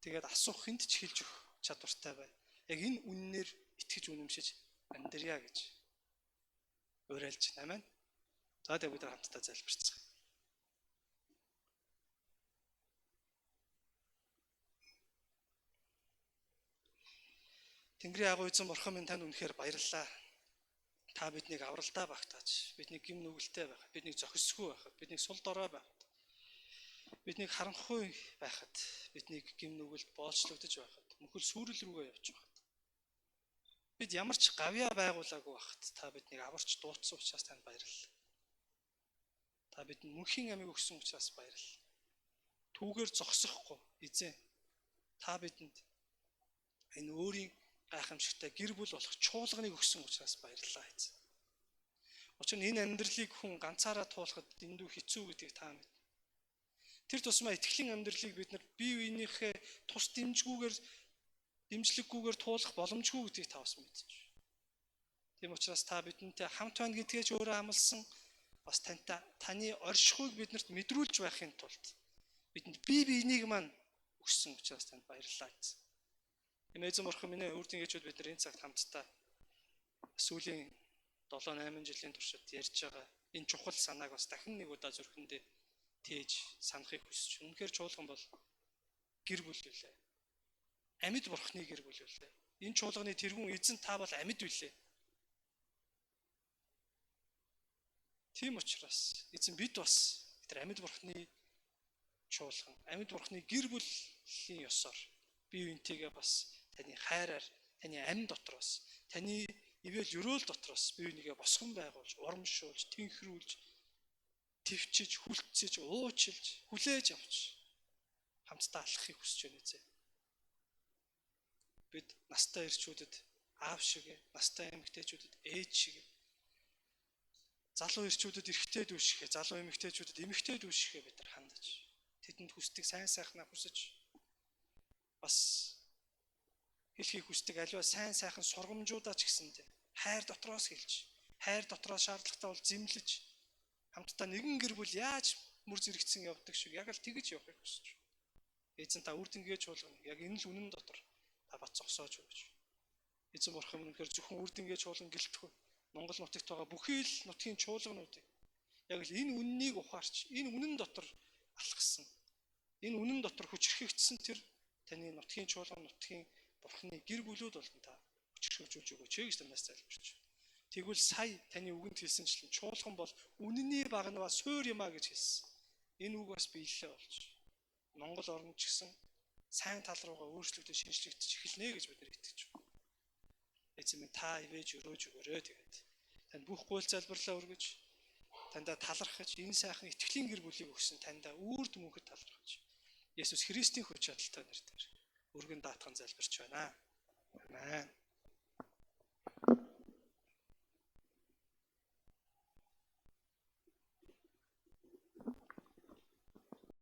Тэгээд асуух хүнд ч хэлж өгөх чадвартай бай. Яг энэ үннээр итгэж үнэмшиж амьдрья гэж уриалж байна. Амен. За тэгээд бид хамтдаа залбирцгаая. Тэнгэрийн агуу эзэн бурхан минь танд үнэхээр баярлалаа. Та биднийг авралдаа багтааж, биднийг гим нүгэлтэй байхад, биднийг зохисгүй байхад, биднийг сул дорой байхад, биднийг харанхуй байхад, биднийг гим нүгэлд боолчлогдож байхад, мөхөл сүрэл рүүгээ явж байхад, бид ямар ч гавьяа байгуулаагүй байхад та биднийг аварч дуудсан учраас танд баярлалаа. Та бидэнд мөнхийн амийг өгсөн учраас баярлалаа. Түүгээр зогсохгүй эзэн та бидэнд энэ өөрийн гайхамшигтай гэр бүл болох чуулганыг өгсөн учраас баярлалаа эзэн. Учир нь энэ амьдралыг хүн ганцаараа туулахад дэндүү хэцүү гэдгийг та мэднэ. Тэр тусмаа итгэлийн амьдралыг бид нар бие биенийхээ тус дэмжлэггүйгээр туулах боломжгүй гэдгийг та бас мэдэж байна. Тийм учраас та бидэнтэй хамт байна гэдгээ ч өөрөө амласан, бас таны оршихуйг биднэрт мэдрүүлж байхын тулд бидэнд бие биенийг маань өгсөн учраас танд баярлалаа эзэн. Эзэн бурхан минь үрдэнгээчүүд бид нар энэ цагт хамтдаа сүүлийн 7-8 жилийн туршид ярьж байгаа энэ чухал санааг бас дахин нэг удаа зүрхэндээ тээж санахыг хүсэж. Үнэхээр чуулган бол гэр бүл үлээ. Амьд бурхны гэр бүл үлээ. Энэ чуулганы тэргүүн эзэн та бол амьд үлээ. Тийм учраас эзэн бид бас тэр амьд бурхны чуулган, амьд бурхны гэр бүлийн ёсоор бие биентэйгээ бас таны хайраар, таны амь дотроос, таны ивэл өрөөл дотроос бие бинийгээ босгон байгуулж, урамшуулж, тэнхрүүлж, твчиж, хүлцэж, уучлж, хүлээж авч хамтдаа алхахыг хүсэж байна эзэн. Бид настай ирчүүдэд аав шиг, настай эмэгтэйчүүдэд ээж шиг, залуу ирчүүдэд эрэгтэй дүү шиг, залуу эмэгтэйчүүдэд эмэгтэй дүү шиг бид нар хандаж, тэдэнд хүсдэг сайн сайхнаа хүсэж, бас хэлхийг хүсдэг аливаа сайн сайхан сургамжуудаа ч гэсэндээ хайр дотроос хэлж, хайр дотроос шаардлагатай бол зэмлэж, хамтдаа нэгэн гэр бүл яаж мөр зэрэгцэн явдаг шиг яг л тэгж явахыг хүсэж. Эзэн та үрдэнгээ чуулгана. Яг энэ л үнэн дотор та бат зогсоож өгөөч. Эзэн бурхан минь үнэхээр зөвхөн үрдэнгээ чуулган гэлтгүй Монгол нутагт байгаа бүхий л нутгийн чуулгануудыг яг л энэ үннийг ухаарч, энэ үнэн дотор алхсан, энэ үнэн дотор хүчрхэгдсэн тэр таны нутгийн чуулган, нутгийн бурхны гэр бүлүүд болгон та хүчрхэгжүүлж өгөөч гэж танаас залбирч. Тэгвэл сая таны үгэнд хэлсэнчлэн чуулган бол үнэний багнаваа суур юмаа гэж хэлсэн. Энэ үг бас биелэлээ болж Монгол орнд ч гэсэн сайн тал руугаа өөрчлөгдөж шинжлэгдэж эхэлнэ гэж бид нар итгэж байна. Эзэн минь та ивэж өрөөж өгөөрэй тэгээд. Танд бүх гуйл залбирлаа өргөж, тандаа талархаж, энэ сайхан итгэлийн гэр бүлийг өгсөн тандаа үрд мөнхөд талархаж. Есүс Христийн хүч чадалтай нэрээр өргөн даатхан залбирч байна. Амен.